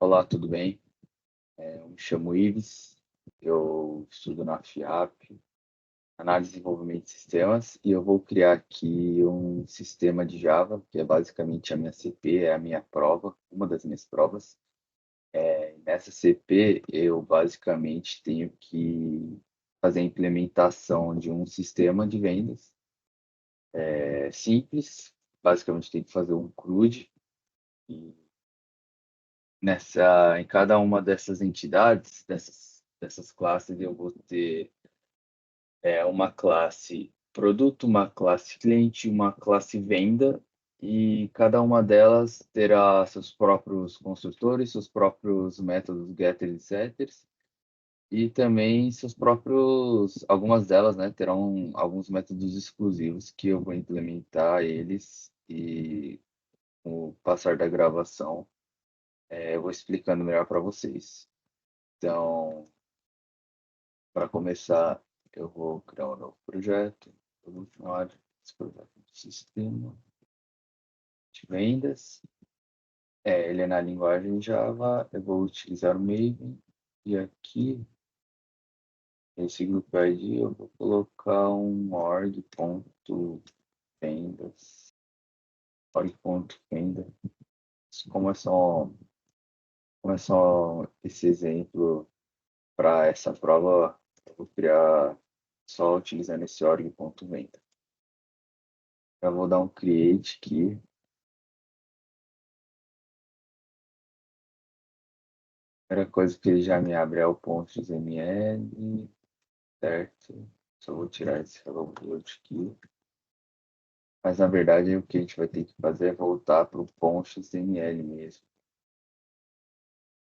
Olá, tudo bem? Eu me chamo Ives, eu estudo na FIAP, Análise e Desenvolvimento de Sistemas, e eu vou criar aqui um sistema de Java, que é basicamente a minha CP, é a minha prova, uma das minhas provas. Nessa CP, eu basicamente tenho que fazer a implementação de um sistema de vendas simples, basicamente tem que fazer um CRUD, e em cada uma dessas entidades, dessas classes, eu vou ter uma classe produto, uma classe cliente, uma classe venda, e cada uma delas terá seus próprios construtores, seus próprios métodos getter e setters, e também seus próprios, algumas delas, né, terão alguns métodos exclusivos que eu vou implementar eles e com o passar da gravação, eu vou explicando melhor para vocês. Então, para começar, eu vou criar um novo projeto. Eu vou chamar esse projeto de sistema de vendas. Ele é na linguagem Java. Eu vou utilizar o Maven. E aqui, nesse grupo ID, eu vou colocar um org.vendas. Org.venda. Como é só esse exemplo para essa prova, eu vou criar só utilizando esse org.venda. Eu vou dar um create aqui. A primeira coisa que ele já me abre é o ponto XML, certo? Só vou tirar esse hello world aqui. Mas na verdade o que a gente vai ter que fazer é voltar para o ponto XML mesmo.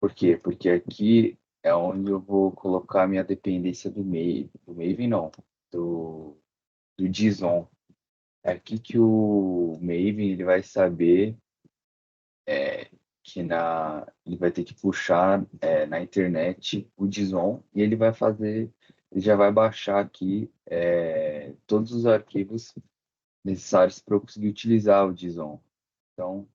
Por quê? Porque aqui é onde eu vou colocar a minha dependência do Maven. Do Maven não, do JSON. É aqui que o Maven ele vai saber ele vai ter que puxar na internet o JSON e ele já vai baixar aqui todos os arquivos necessários para eu conseguir utilizar o JSON. Então,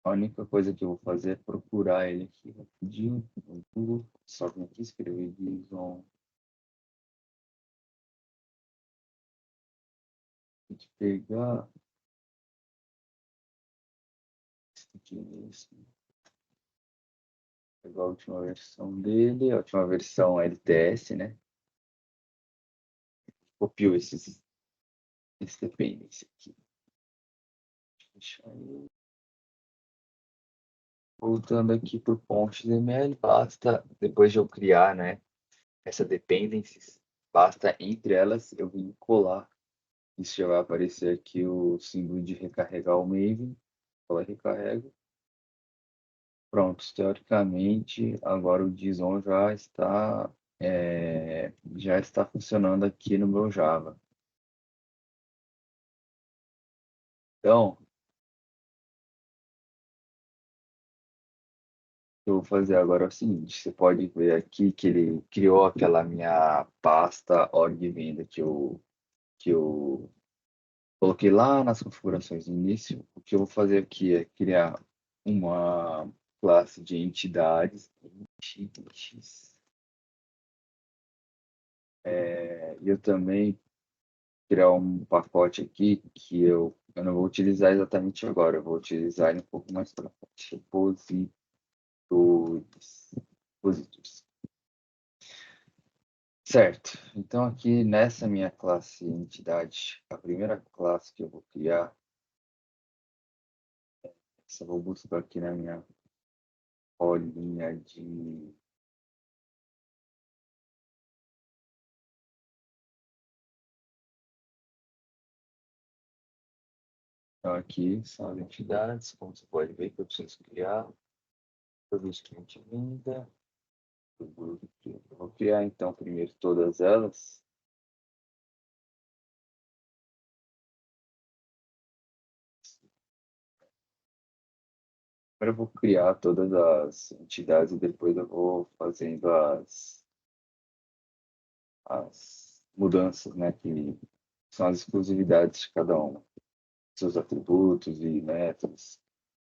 a única coisa que eu vou fazer é procurar ele aqui rapidinho no Google, só vim aqui escrever JSON. Tem que pegar esse aqui mesmo. Pegar a última versão dele, a última versão LTS, né? Copio esse dependency aqui. Deixa eu... Voltando aqui para o ponto.xml, basta, depois de eu criar, né, essa dependencies, basta entre elas eu vincular. Isso já vai aparecer aqui o símbolo de recarregar o Maven. Ela recarrega. Pronto, teoricamente, agora o JSON já está funcionando aqui no meu Java. Então, eu vou fazer agora é o seguinte, você pode ver aqui que ele criou aquela minha pasta org-venda que eu coloquei lá nas configurações no início. O que eu vou fazer aqui é criar uma classe de entidades. E eu também criar um pacote aqui que eu não vou utilizar exatamente agora. Eu vou utilizar ele um pouco mais para frente. Repositories. Certo. Então aqui nessa minha classe entidade, a primeira classe que eu vou criar, eu vou buscar aqui na minha bolinha de... Então, aqui são as entidades, como você pode ver que eu preciso criar. Produto cliente venda. Eu vou criar, então, primeiro todas elas. Primeiro eu vou criar todas as entidades e depois eu vou fazendo as mudanças, né, que são as exclusividades de cada uma. Seus atributos e métodos.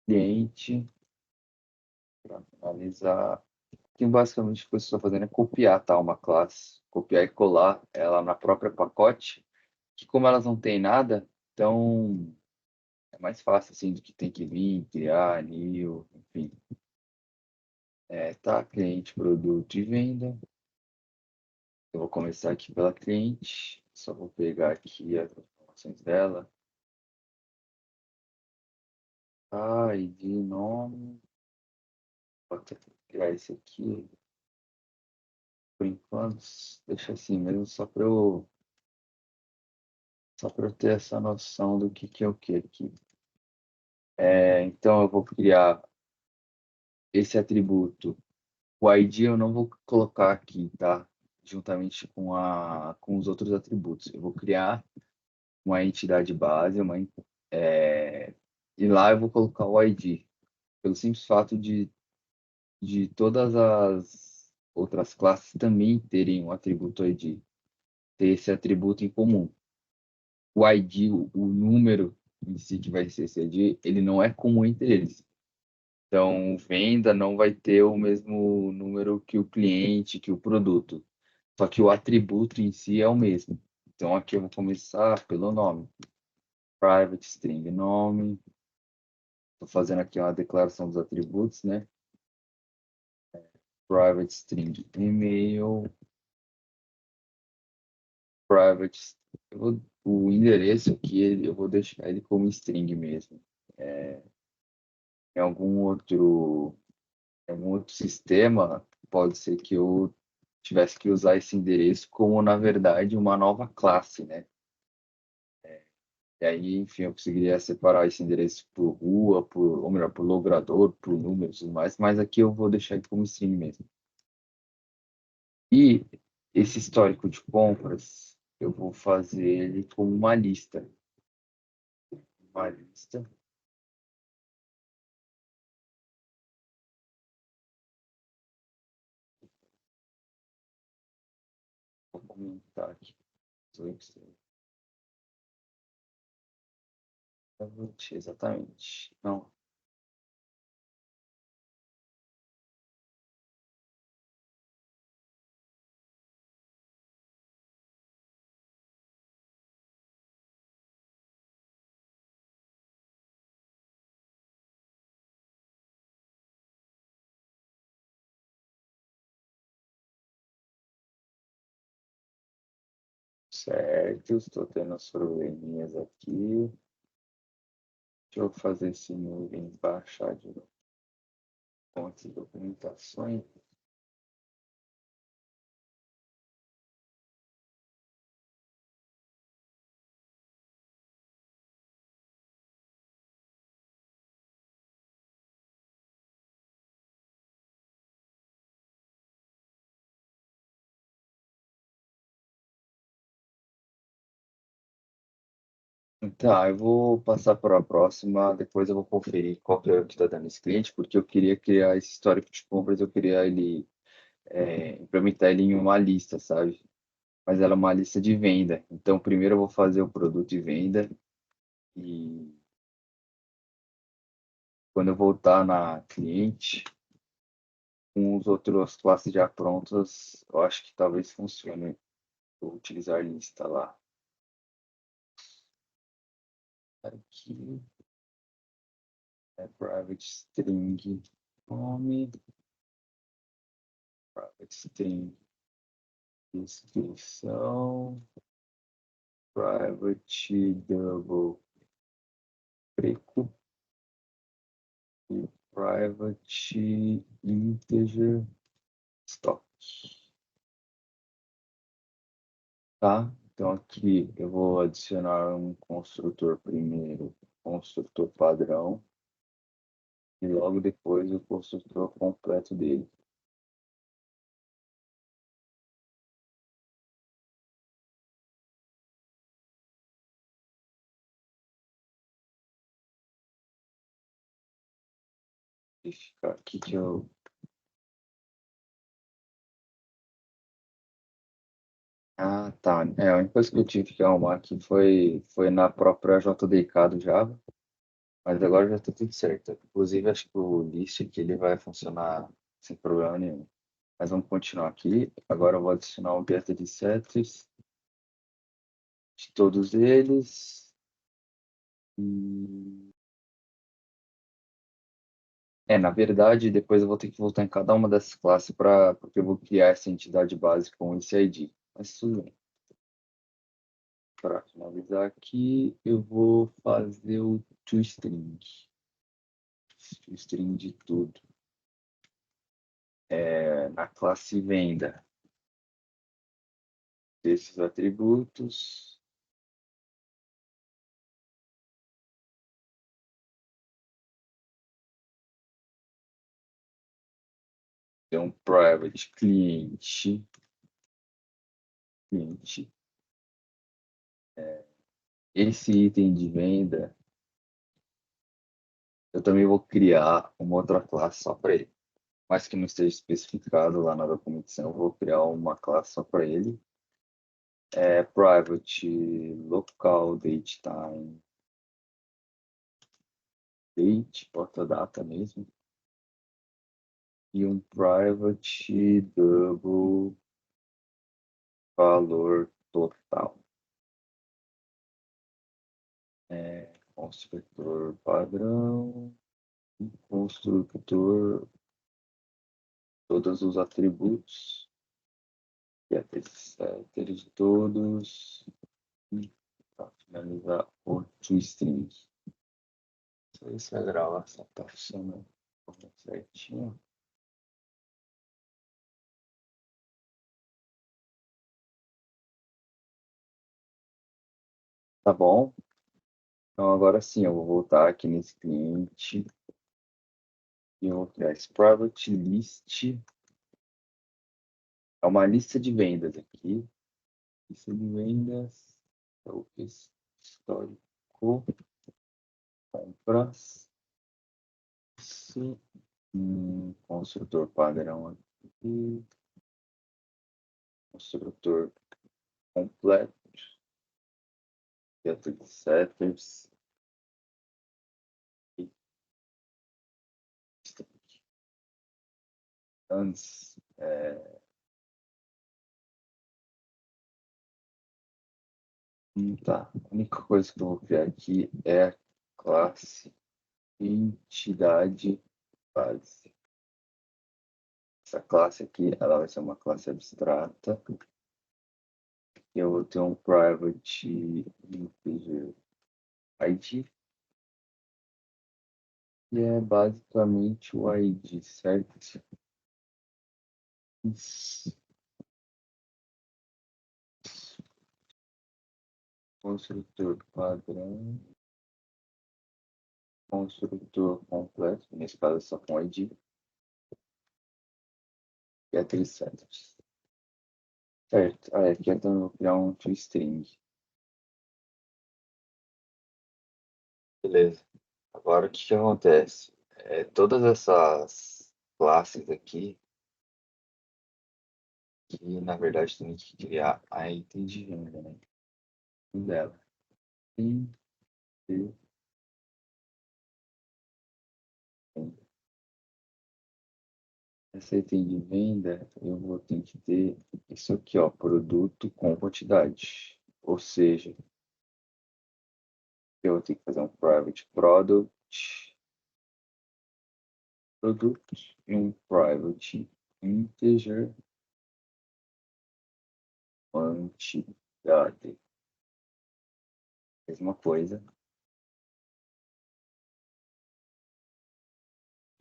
cliente, para finalizar. Aqui basicamente o que eu estou fazendo é copiar, tá, uma classe, copiar e colar ela na própria pacote, que como elas não têm nada, então é mais fácil assim do que tem que vir, criar, new, enfim. Tá, cliente, produto e venda. Eu vou começar aqui pela cliente, só vou pegar aqui as informações dela. ID, nome, vou até criar esse aqui, por enquanto, deixa assim mesmo, só para eu ter essa noção do que é o que aqui. Então eu vou criar esse atributo. O ID eu não vou colocar aqui, tá? Juntamente com os outros atributos. Eu vou criar uma entidade base, e lá eu vou colocar o ID. Pelo simples fato de todas as outras classes também terem um atributo ID, ter esse atributo em comum. O ID, o número em si que vai ser esse ID, ele não é comum entre eles. Então, venda não vai ter o mesmo número que o cliente, que o produto. Só que o atributo em si é o mesmo. Então, aqui eu vou começar pelo nome. Private string nome. Estou fazendo aqui uma declaração dos atributos, né? Private string email. Private. O endereço aqui, eu vou deixar ele como string mesmo. É, em algum outro sistema, pode ser que eu tivesse que usar esse endereço como, na verdade, uma nova classe, né? E aí, enfim, eu conseguiria separar esse endereço por rua, ou melhor, por logrador, por números e tudo mais, mas aqui eu vou deixar ele como string mesmo. E esse histórico de compras, eu vou fazer ele como uma lista. Uma lista. Vou comentar aqui. Exatamente. Não. Certo, estou tendo as probleminhas aqui. Deixa eu fazer esse nuvem baixar de fontes de documentações. Tá, eu vou passar para a próxima, depois eu vou conferir qual que é o que está dando esse cliente, porque eu queria criar esse histórico de compras, eu queria implementar ele em uma lista, sabe? Mas ela é uma lista de venda. Então, primeiro eu vou fazer o produto de venda e quando eu voltar na cliente, com os outros classes já prontas, eu acho que talvez funcione. Vou utilizar lista lá. Aqui é private string nome, private string descrição, private double preco e private integer stock. Tá? Então aqui eu vou adicionar um construtor primeiro, construtor padrão, e logo depois o construtor completo dele. Verificar aqui que eu. Ah, tá. A única coisa que eu tive que arrumar aqui foi na própria JDK do Java. Mas agora já está tudo certo. Inclusive, acho que o list aqui ele vai funcionar sem problema nenhum. Mas vamos continuar aqui. Agora eu vou adicionar o get de setters de todos eles. E... na verdade, depois eu vou ter que voltar em cada uma dessas classes porque eu vou criar essa entidade base com esse ID. Mas tudo bem. Para finalizar aqui, eu vou fazer o toString. ToString de tudo. Na classe venda desses atributos. Tem um private cliente. Esse item de venda, eu também vou criar uma outra classe só para ele. Mas que não esteja especificado lá na documentação, eu vou criar uma classe só para ele. Private local date time. Date, bota data mesmo. E um private double valor total. Construtor padrão, construtor, todos os atributos, setters todos, para finalizar o toString. Não sei se a gravação está funcionando certinho. Tá bom. Então agora sim, eu vou voltar aqui nesse cliente e eu vou criar esse private list. É uma lista de vendas aqui. Lista de vendas. Então, histórico. Compras. Construtor padrão aqui. Construtor completo. Dentro de setters. Antes. Tá. A única coisa que eu vou criar aqui é a classe entidade base. Essa classe aqui, ela vai ser uma classe abstrata. Eu vou ter um private integer ID, que é basicamente o ID, certo? Isso. Construtor padrão, construtor completo, nesse caso é só com ID, e é 3 setters. Certo, aqui então eu vou criar um toString. Beleza. Agora o que acontece? Todas essas classes aqui, que na verdade tem que criar a item de venda, né? Um dela. Tem que ter essa item de venda, eu vou ter que ter isso aqui, ó, produto com quantidade. Ou seja, eu vou ter que fazer um private product e um private integer quantidade. Mesma coisa.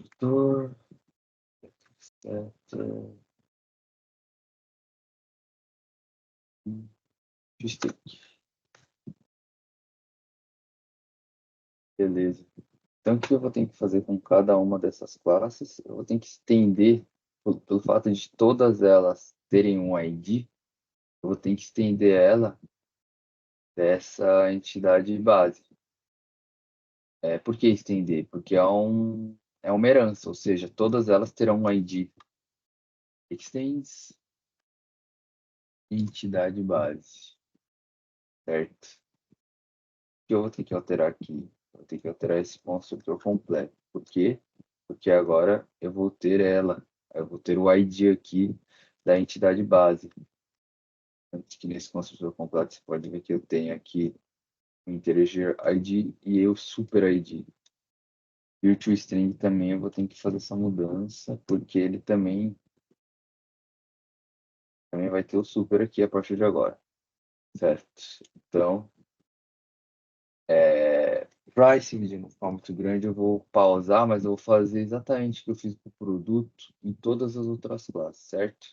Editor, beleza. Então, o que eu vou ter que fazer com cada uma dessas classes? Eu vou ter que estender, pelo fato de todas elas terem um ID, eu vou ter que estender ela dessa entidade base. Por que estender? Porque é uma herança, ou seja, todas elas terão um ID. Extends entidade base, certo? O que eu vou ter que alterar aqui? vou ter que alterar esse construtor completo. Por quê? Porque agora eu vou ter ela, eu vou ter o ID aqui da entidade base. Antes que nesse construtor completo você pode ver que eu tenho aqui o integer ID e o super ID. E o toString também eu vou ter que fazer essa mudança, porque ele também vai ter o super aqui a partir de agora, certo? Então, para esse vídeo não ficar muito grande, eu vou pausar, mas eu vou fazer exatamente o que eu fiz para o produto em todas as outras classes, certo?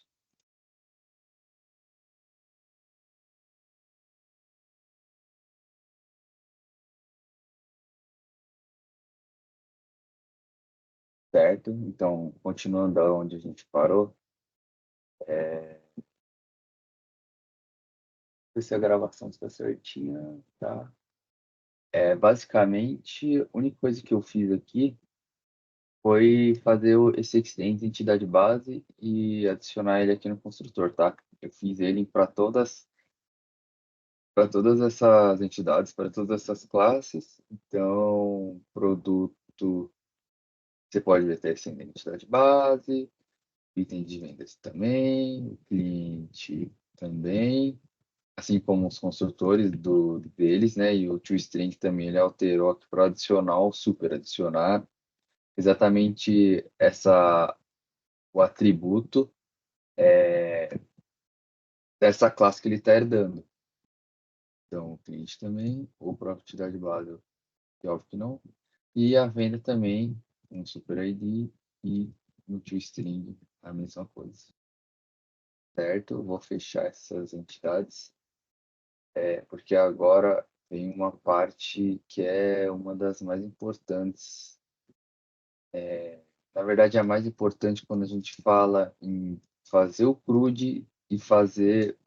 Certo? Então, continuando onde a gente parou, ver se a gravação está certinha, tá? Basicamente, a única coisa que eu fiz aqui foi fazer esse extend entidade base e adicionar ele aqui no construtor, tá? Eu fiz ele para todas essas entidades, para todas essas classes. Então, produto, você pode ver até essa identidade base, item de vendas também, o cliente também, assim como os construtores deles, né? E o toString também ele alterou aqui para adicionar o super adicionar exatamente o atributo dessa classe que ele está herdando. Então, o cliente também, ou própria entidade base, que é óbvio que não. E a venda também, um super ID e no toString a mesma coisa. Certo? Vou fechar essas entidades, porque agora vem uma parte que é uma das mais importantes. Na verdade, é a mais importante quando a gente fala em fazer o CRUD e fazer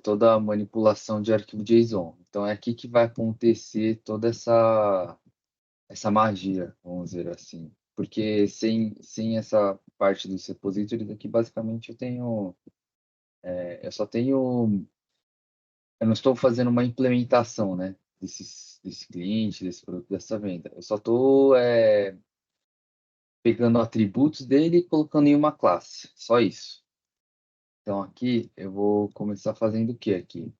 toda a manipulação de arquivo JSON. Então, é aqui que vai acontecer toda essa magia, vamos dizer assim. Porque sem essa parte dos repositórios aqui, basicamente, eu só tenho, eu não estou fazendo uma implementação, né, desse cliente, desse produto, dessa venda. Eu só estou pegando atributos dele e colocando em uma classe, só isso. Então, aqui, eu vou começar fazendo o que aqui?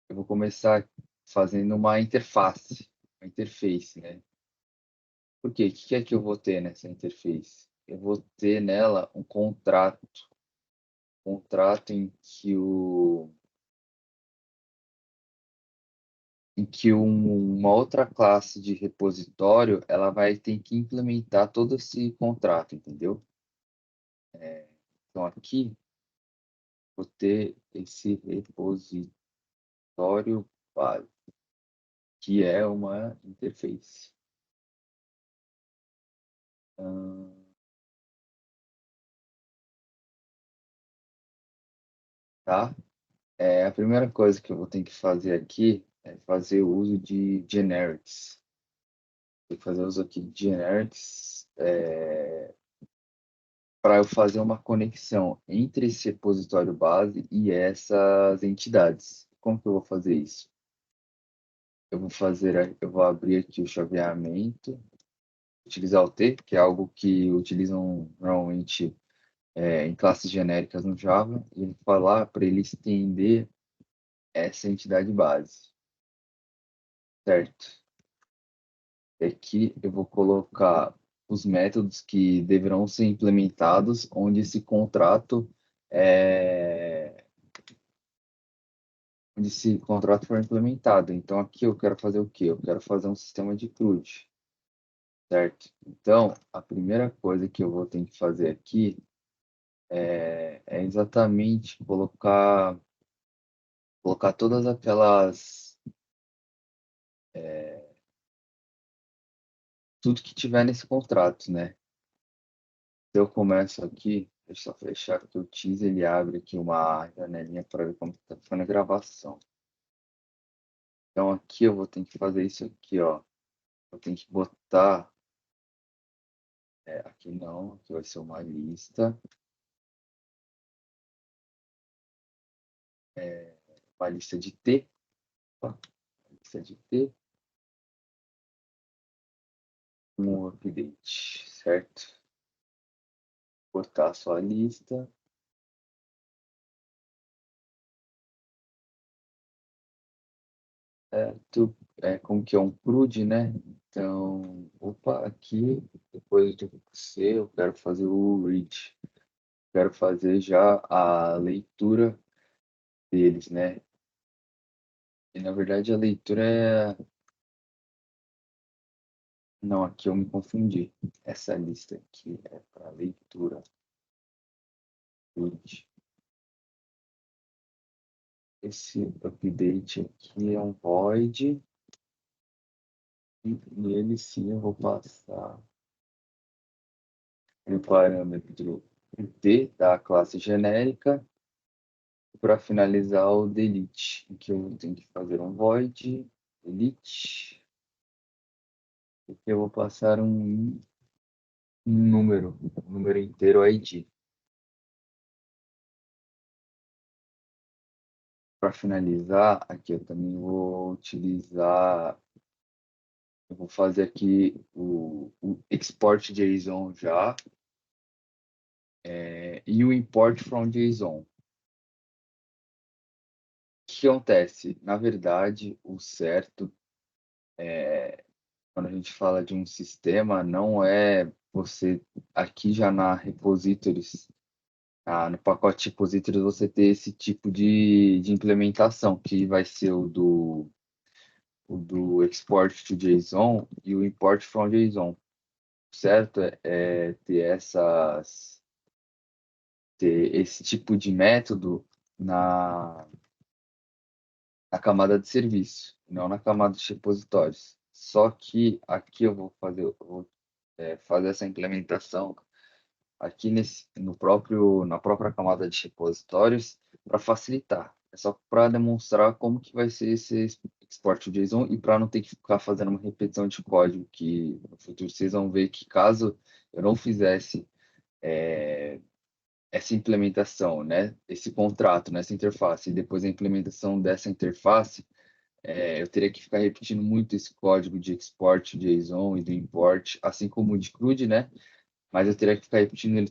Eu vou começar fazendo uma interface, né? Por quê? O que é que eu vou ter nessa interface? Eu vou ter nela um contrato uma outra classe de repositório, ela vai ter que implementar todo esse contrato, entendeu? Então aqui vou ter esse repositório base, que é uma interface. Tá? A primeira coisa que eu vou ter que fazer aqui é fazer o uso de generics. Tem que fazer uso aqui de generics para eu fazer uma conexão entre esse repositório base e essas entidades. Como que eu vou fazer isso? Eu vou abrir aqui o chaveamento, utilizar o T, que é algo que utilizam normalmente em classes genéricas no Java, e falar para ele estender essa entidade base, certo? Aqui eu vou colocar os métodos que deverão ser implementados é, onde esse contrato for implementado. Então aqui eu quero fazer o quê? Eu quero fazer um sistema de CRUD, certo? Então a primeira coisa que eu vou ter que fazer aqui é exatamente colocar todas aquelas tudo que tiver nesse contrato, né? Se eu começo aqui, deixa eu só fechar aqui o teaser, ele abre aqui uma janelinha para ver como está ficando a gravação. Então aqui eu vou ter que fazer isso aqui, ó. Eu tenho que botar, aqui não, aqui vai ser uma lista. uma lista de T, opa, lista de T, um update, certo? Cortar a sua lista. Como que é um CRUD, né? Então, opa, aqui, depois do C, eu quero fazer o read. Quero fazer já a leitura deles, né? E na verdade a leitura é. Não, aqui eu me confundi. Essa lista aqui é para leitura. Read. Esse update aqui é um void. E nele sim eu vou passar o parâmetro D da classe genérica para finalizar o delete, que eu tenho que fazer um void delete, e eu vou passar um número inteiro ID. Para finalizar, aqui eu também vou utilizar, eu vou fazer aqui o export JSON já, e o import from JSON. O que acontece? Na verdade, o certo quando a gente fala de um sistema, não é você aqui já na repositories, no pacote repositories, você ter esse tipo de implementação, que vai ser o do export to JSON e o import from JSON, certo? Ter esse tipo de método na, na camada de serviço, não na camada de repositórios. Só que aqui eu vou fazer essa implementação aqui na própria camada de repositórios para facilitar. É só para demonstrar como que vai ser esse export JSON e para não ter que ficar fazendo uma repetição de código que no futuro vocês vão ver que caso eu não fizesse essa implementação, né, esse contrato nessa interface e depois a implementação dessa interface, eu teria que ficar repetindo muito esse código de export JSON e do import, assim como o de CRUD, né? Mas eu teria que ficar repetindo ele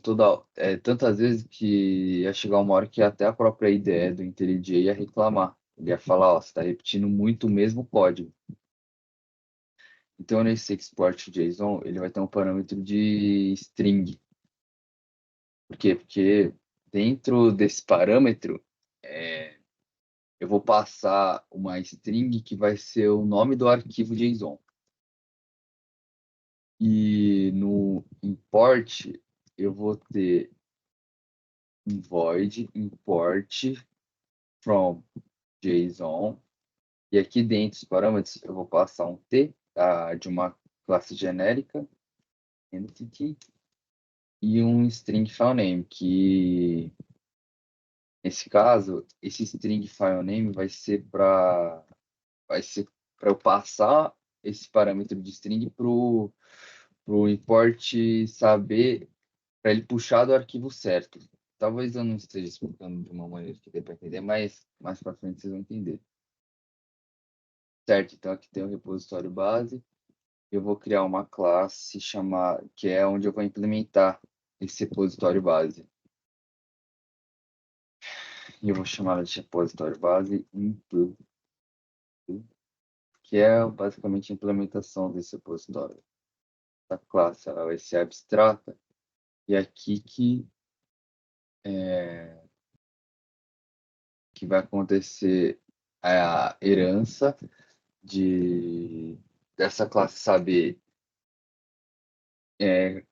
tantas vezes que ia chegar uma hora que até a própria IDE do IntelliJ ia reclamar. Ele ia falar, ó, você está repetindo muito o mesmo código. Então, nesse export JSON, ele vai ter um parâmetro de string. Por quê? Porque dentro desse parâmetro, eu vou passar uma string que vai ser o nome do arquivo JSON. E no import, eu vou ter um void import from JSON. E aqui dentro dos parâmetros eu vou passar um T de uma classe genérica, entity, e um string filename, que nesse caso, esse string filename vai ser para eu passar esse parâmetro de string para o import saber, para ele puxar do arquivo certo. Talvez eu não esteja explicando de uma maneira que dê para entender, mas mais para frente vocês vão entender. Certo, então aqui tem o repositório base. Eu vou criar uma classe que é onde eu vou implementar esse repositório base. E eu vou chamar ela de repositório base include, que é basicamente a implementação desse repositório. A classe ela vai ser abstrata e é aqui que vai acontecer a herança dessa classe saber.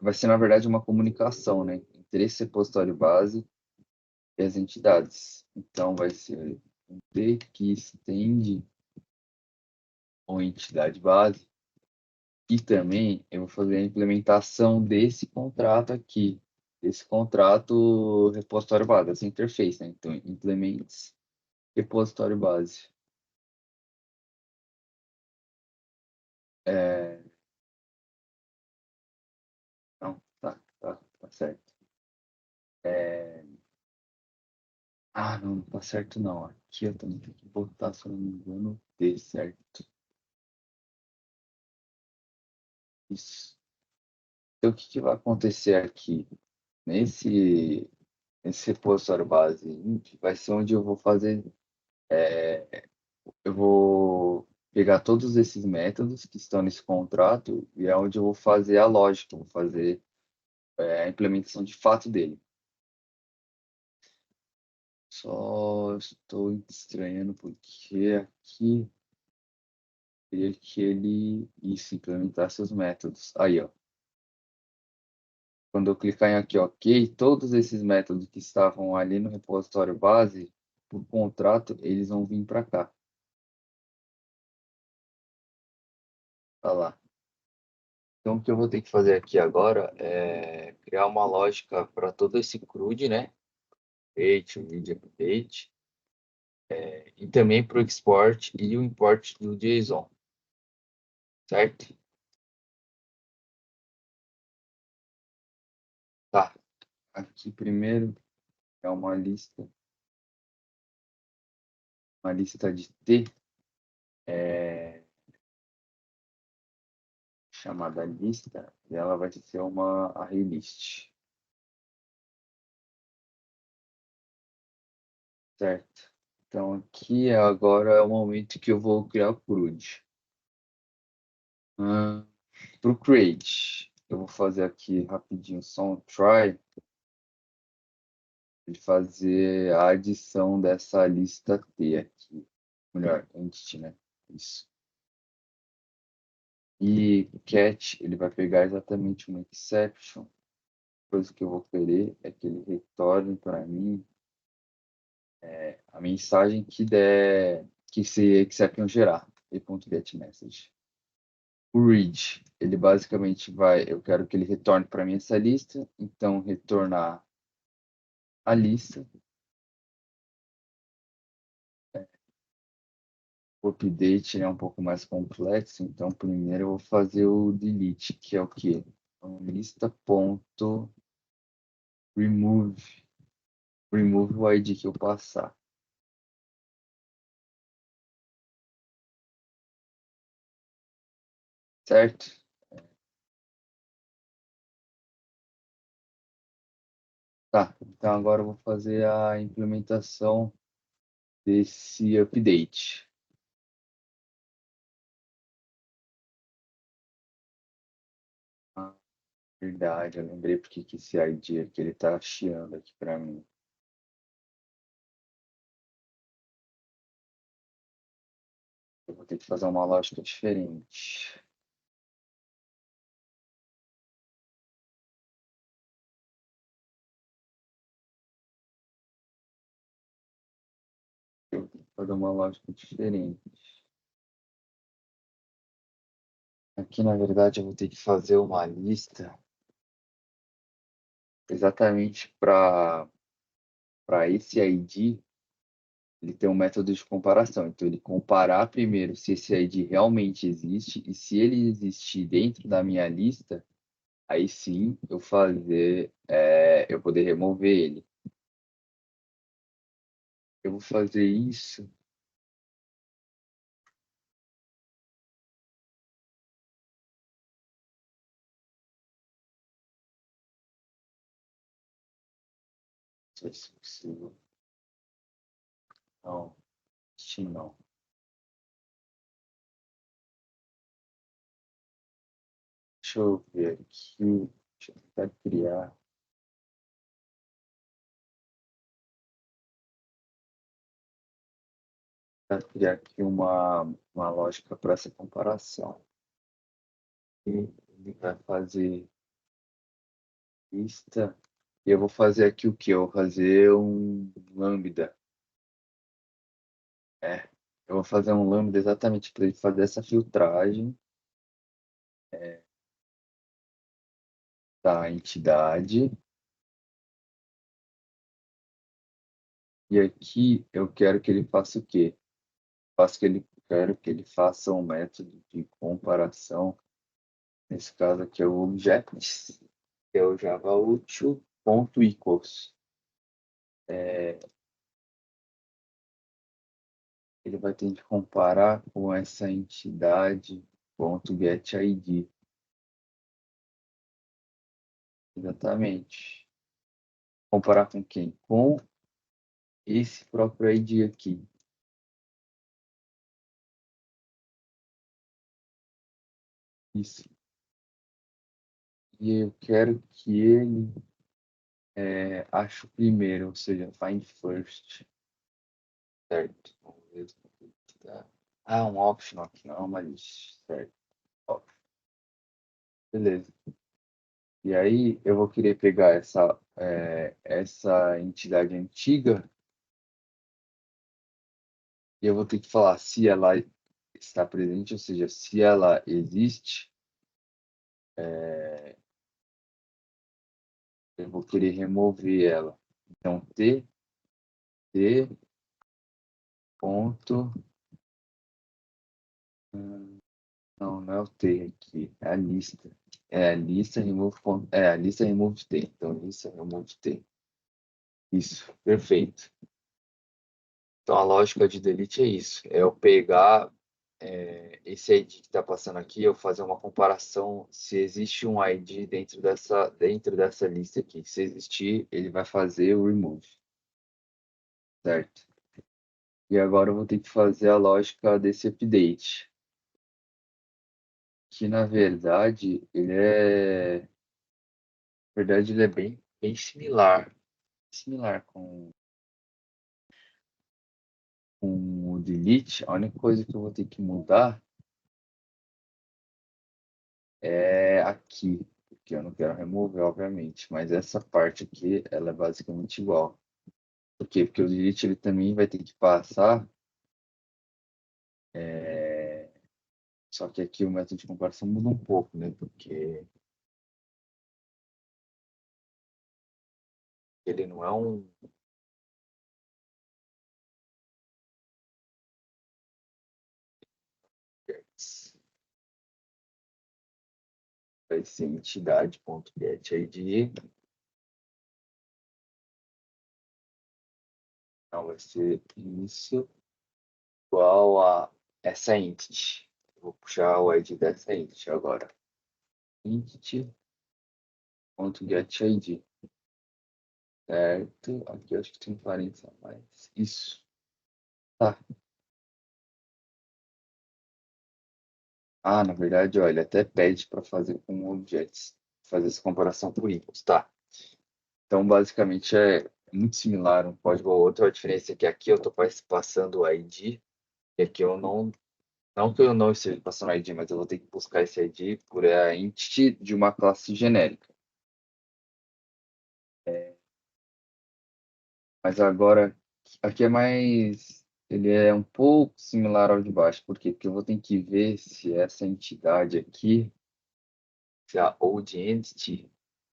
Vai ser, na verdade, uma comunicação, né, entre esse repositório base e as entidades. Então, vai ser um T que estende uma entidade base e também eu vou fazer a implementação desse contrato aqui, desse contrato repositório base, essa interface, né? Então, implements repositório base. É, não, tá certo. Ah, não, não tá certo não. Aqui eu também tenho que botar, se eu não me engano, T, certo? Isso. Então, o que que vai acontecer aqui? Nesse, nesse repositório base, vai ser onde eu vou fazer. Eu vou pegar todos esses métodos que estão nesse contrato e é onde eu vou fazer a lógica, eu vou fazer a implementação de fato dele. Só estou estranhando porque aqui queria que ele isso, implementasse os métodos. Aí, ó. Quando eu clicar em aqui, OK, todos esses métodos que estavam ali no repositório base, por contrato, eles vão vir para cá. Tá lá. Então, o que eu vou ter que fazer aqui agora é criar uma lógica para todo esse CRUD, né? Update, read update, e também para o export e o import do JSON, certo? Tá. Aqui primeiro é uma lista de T, é, chamada lista, e ela vai ser uma array list, certo? Então aqui agora é o momento que eu vou criar o CRUD. Para o create, eu vou fazer aqui rapidinho só um try de fazer a adição dessa lista T aqui. Melhor, entity, né? Isso. E cat, ele vai pegar exatamente uma exception. A coisa que eu vou querer é que ele retorne para mim a mensagem que der, que esse exception gerar. E.getMessage. O read, ele basicamente vai, eu quero que ele retorne para mim essa lista, então retornar a lista. O update é um pouco mais complexo, então primeiro eu vou fazer o delete, que é o quê? Então, lista.remove, remove o ID que eu passar, certo? Tá, então agora eu vou fazer a implementação desse update. Ah, verdade, eu lembrei porque que esse ID aqui ele tá chiando aqui para mim. Eu vou ter que fazer uma lógica diferente. Eu vou ter que fazer uma lógica diferente. Aqui, na verdade, eu vou ter que fazer uma lista exatamente para esse ID, ele tem um método de comparação. Então, ele comparar primeiro se esse ID realmente existe e se ele existir dentro da minha lista, aí sim eu poder remover ele. Eu vou fazer isso. Não sei se é possível. Não, este não. Deixa eu ver aqui. Deixa eu tentar criar aqui uma lógica para essa comparação. E ele vai fazer lista. E eu vou fazer aqui o que? Eu vou fazer um lambda. É, eu vou fazer um lambda exatamente para ele fazer essa filtragem da entidade. E aqui eu quero que ele faça o quê? Quero que ele faça um método de comparação. Nesse caso aqui é o objects, que é o Java útil.equals. ele vai ter que comparar com essa entidade .getID. Exatamente. Comparar com quem? Com esse próprio ID aqui. Isso. E eu quero que ele ache o primeiro, ou seja, find first. Certo. Vamos ver se tá. Ah, um optional aqui, não é uma list. Certo. Ó, beleza. E aí eu vou querer pegar essa entidade antiga e eu vou ter que falar se ela está presente, ou seja, se ela existe, eu vou querer remover ela. Então, t ponto. Não é o T aqui, é a lista. É a lista remove, a lista remove T. Então, lista remove T. Isso, perfeito. Então, a lógica de delete é isso. É eu pegar esse ID que está passando aqui, eu fazer uma comparação se existe um ID dentro dessa lista aqui. Se existir, ele vai fazer o remove. Certo? E agora eu vou ter que fazer a lógica desse update. Que, na verdade, ele é bem similar com o delete. A única coisa que eu vou ter que mudar é aqui, porque eu não quero remover, obviamente, mas essa parte aqui, ela é basicamente igual. Por quê? Porque o delete ele também vai ter que passar, só que aqui o método de comparação muda um pouco, né? Porque ele não é um... Vai ser entidade.getID. Então, vai ser isso igual a essa entity. Vou puxar o ID dessa entity agora. Entity.getID. Certo. Aqui eu acho que tem parênteses a mais. Isso. Tá. Ah, na verdade, olha, até pede para fazer com objects. Fazer essa comparação por ícones. Tá. Então, basicamente, é muito similar um código ao outro. A diferença é que aqui eu estou passando o ID. E aqui eu não... Não que eu não esteja passando o ID, mas eu vou ter que buscar esse ID por a entity de uma classe genérica. Mas agora, aqui é mais... Ele é um pouco similar ao de baixo. Por quê? Porque eu vou ter que ver se essa entidade aqui, se a old entity,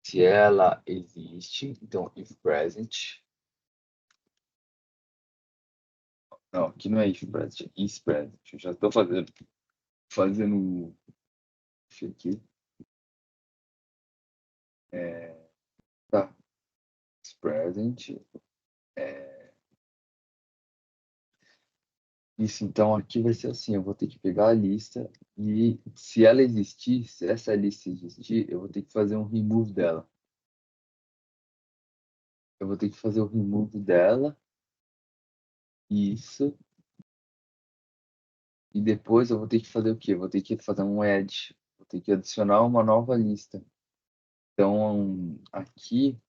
se ela existe. Então, if present. Não, aqui não é if present, é is present. Eu já estou fazendo isso aqui. Tá, is present. Isso, então aqui vai ser assim, eu vou ter que pegar a lista e se ela existir, se essa lista existir, eu vou ter que fazer um remove dela. Eu vou ter que fazer o remove dela, isso, e depois eu vou ter que fazer o quê? Eu vou ter que fazer um add, vou ter que adicionar uma nova lista. Então, aqui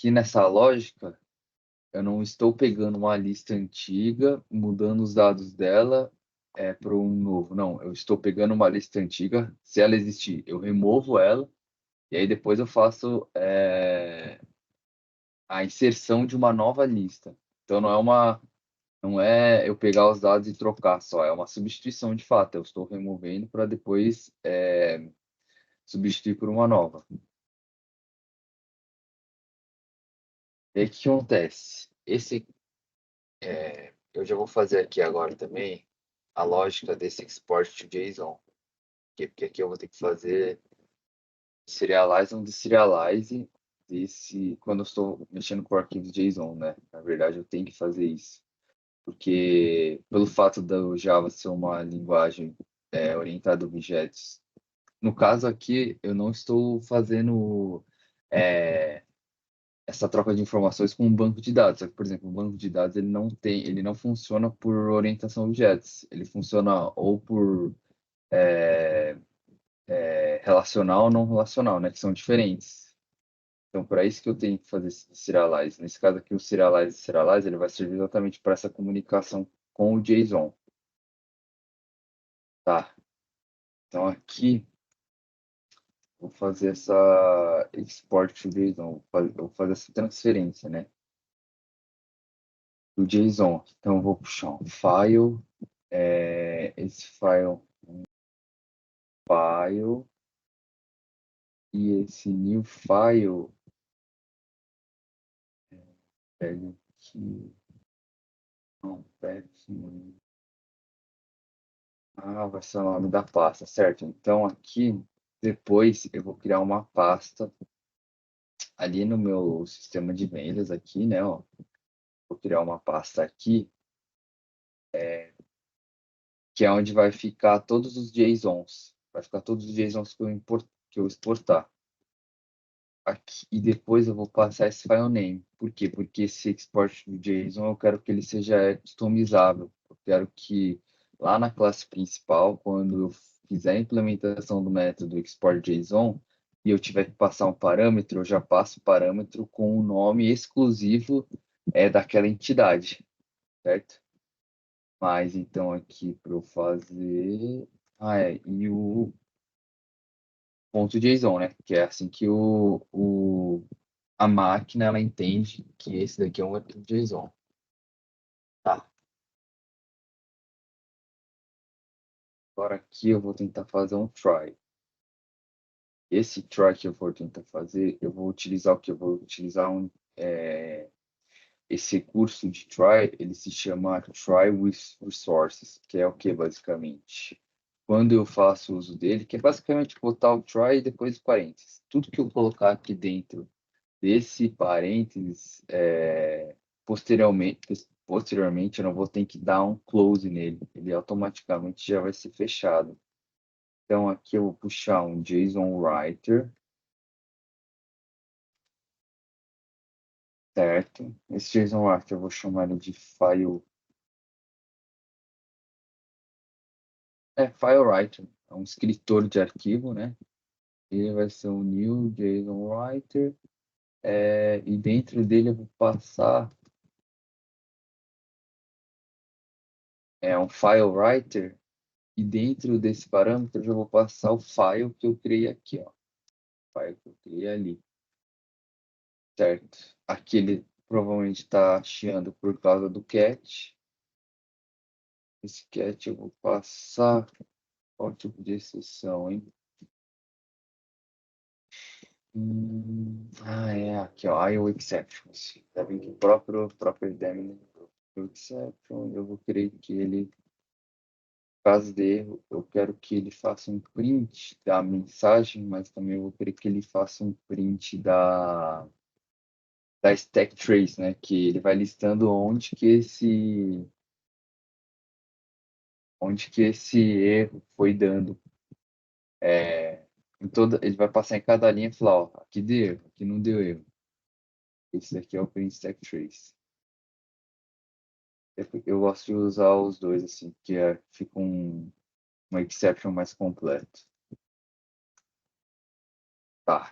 nessa lógica, eu não estou pegando uma lista antiga, mudando os dados dela para um novo. Não, eu estou pegando uma lista antiga, se ela existir, eu removo ela, e aí depois eu faço a inserção de uma nova lista. Então não é eu pegar os dados e trocar só, é uma substituição de fato. Eu estou removendo para depois substituir por uma nova. E aí o que acontece? Eu já vou fazer aqui agora também a lógica desse export to JSON, porque aqui eu vou ter que fazer serialize on deserialize quando eu estou mexendo com arquivos JSON, né? Na verdade, eu tenho que fazer isso. porque pelo fato do Java ser uma linguagem orientada a objetos, no caso aqui eu não estou fazendo é, essa troca de informações com um banco de dados. Só que, por exemplo, um banco de dados ele não funciona por orientação a objetos, ele funciona ou por relacional ou não relacional, né, que são diferentes. Então, para isso que eu tenho que fazer esse serialize. Nesse caso aqui, o serialize, ele vai servir exatamente para essa comunicação com o JSON. Tá. Então, aqui, vou fazer essa export to JSON. Vou fazer essa transferência, né? Do JSON. Então, eu vou puxar um file. Esse file. E esse new file. Pega aqui. Não, pega aqui. Ah, vai ser o nome da pasta, certo? Então aqui, depois eu vou criar uma pasta ali no meu sistema de vendas aqui, né? Ó, vou criar uma pasta aqui, que é onde vai ficar todos os JSONs. Vai ficar todos os JSONs que eu exportar. Aqui, e depois eu vou passar esse file name. Por quê? Porque esse export do JSON eu quero que ele seja customizável. Eu quero que lá na classe principal, quando eu fizer a implementação do método export JSON e eu tiver que passar um parâmetro, eu já passo o parâmetro com o nome exclusivo daquela entidade, certo? Mas então aqui para eu fazer. E o ponto JSON, né? Que é assim que a máquina ela entende que esse daqui é um arquivo JSON. Tá. Agora aqui eu vou tentar fazer um try. Esse try que eu vou tentar fazer, eu vou utilizar o que? Eu vou utilizar esse recurso de try, ele se chama try with resources, que é o que basicamente? Quando eu faço uso dele, que é basicamente botar o try e depois parênteses. Tudo que eu colocar aqui dentro desse parênteses, posteriormente eu não vou ter que dar um close nele, ele automaticamente já vai ser fechado. Então aqui eu vou puxar um JSON writer, certo? Esse JSON writer eu vou chamar ele de file writer, é um escritor de arquivo, né? Ele vai ser um new JSON writer, e dentro dele eu vou passar um file writer. E dentro desse parâmetro, eu já vou passar o file que eu criei aqui, ó. O file que eu criei ali, certo? Aqui ele provavelmente está chiando por causa do cat. Esse cat eu vou passar qual tipo de exceção, hein? Aqui, ó, IO exceptions. Tá vendo que o próprio daemon exception, eu vou querer que ele, caso de erro, eu quero que ele faça um print da mensagem, mas também eu vou querer que ele faça um print da stack trace, né? Que ele vai listando onde que esse erro foi dando. Ele vai passar em cada linha e falar, ó, aqui deu erro, aqui não deu erro. Esse daqui é o print stack trace. Eu gosto de usar os dois, assim, porque fica uma exception mais completo. Tá.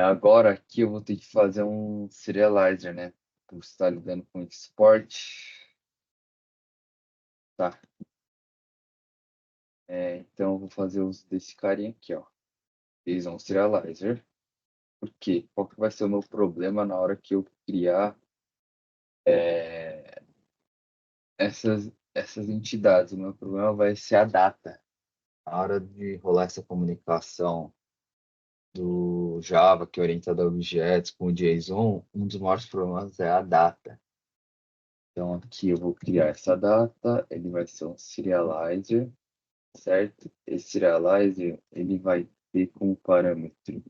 Agora aqui eu vou ter que fazer um serializer, né? Por estar lidando com export. Tá. Então eu vou fazer uso desse carinha aqui, ó. JSON serializer. Por quê? Qual que vai ser o meu problema na hora que eu criar essas entidades? O meu problema vai ser a data. Na hora de rolar essa comunicação do Java, que é orientado a objetos, com o JSON, um dos maiores problemas é a data. Então, aqui eu vou criar essa data, ele vai ser um serializer, certo? Esse serializer, ele vai ter como parâmetro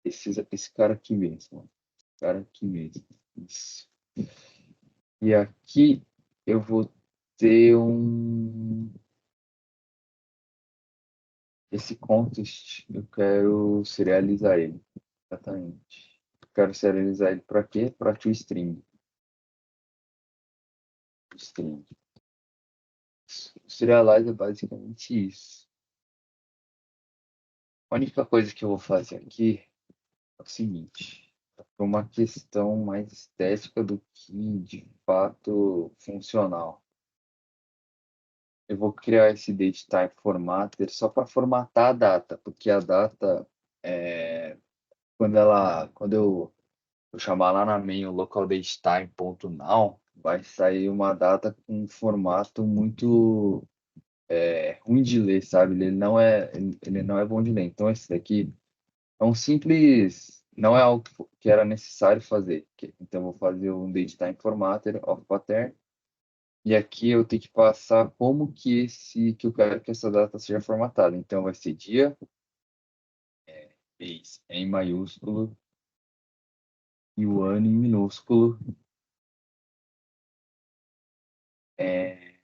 esse cara aqui mesmo. Esse cara aqui mesmo. Isso. E aqui eu vou ter esse contest, eu quero serializar ele. Exatamente. Eu quero serializar ele para quê? Para toString. String. O serialize é basicamente isso. A única coisa que eu vou fazer aqui é o seguinte, por uma questão mais estética do que de fato funcional. Eu vou criar esse datetype formatter só para formatar a data, porque a data, quando eu chamar lá na main o local datetime.now, vai sair uma data com um formato muito ruim de ler, sabe? Ele não é bom de ler. Então esse daqui é um simples, não é algo que era necessário fazer. Então eu vou fazer um datetime formatter of pattern. E aqui eu tenho que passar como que eu quero que essa data seja formatada. Então vai ser dia, mês em maiúsculo e o ano em minúsculo. É,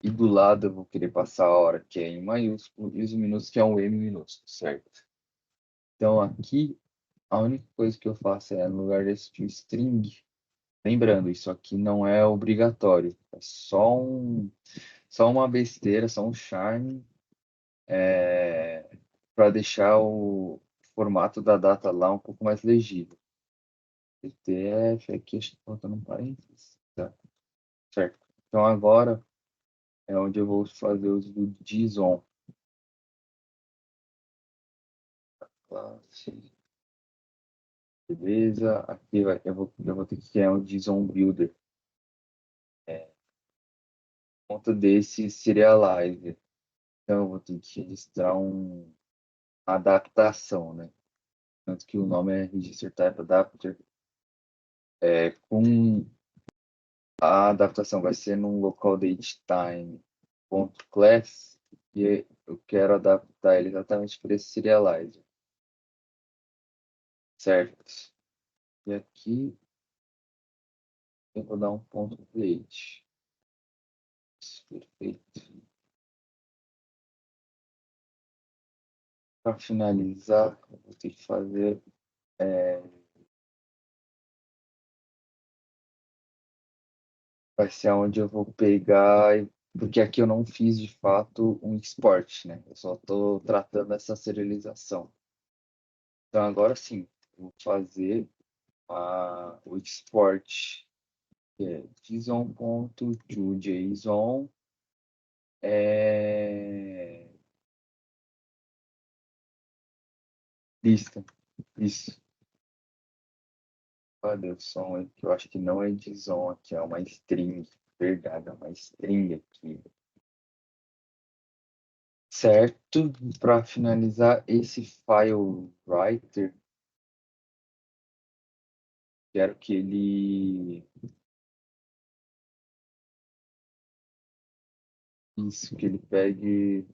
e do lado eu vou querer passar a hora que é em maiúsculo e os minutos que é um M minúsculo, certo? Então aqui a única coisa que eu faço é no lugar desse string, lembrando, isso aqui não é obrigatório, é só uma besteira, só um charme para deixar o formato da data lá um pouco mais legível. TF aqui, acho que tá faltando um parênteses. Tá, certo. Então agora é onde eu vou fazer o uso do JSON. Classe, beleza. Aqui eu vou ter que criar um JSON Builder. Ponto desse serializer. Então eu vou ter que registrar uma adaptação, né? Tanto que o nome é Register Type Adapter. Com a adaptação vai ser num local datetime.class e eu quero adaptar ele exatamente para esse serializer, certo? E aqui eu vou dar um ponto plate. Perfeito. Para finalizar, eu vou ter que fazer vai ser onde eu vou pegar, porque aqui eu não fiz de fato um export, né? Eu só estou tratando essa serialização. Então agora sim, eu vou fazer o export, que é JSON.toJSON lista. Isso. Cadê o som aí? Que eu acho que não é JSON aqui, é uma string. Verdade, é uma string aqui. Certo, para finalizar esse file writer, quero que que ele pegue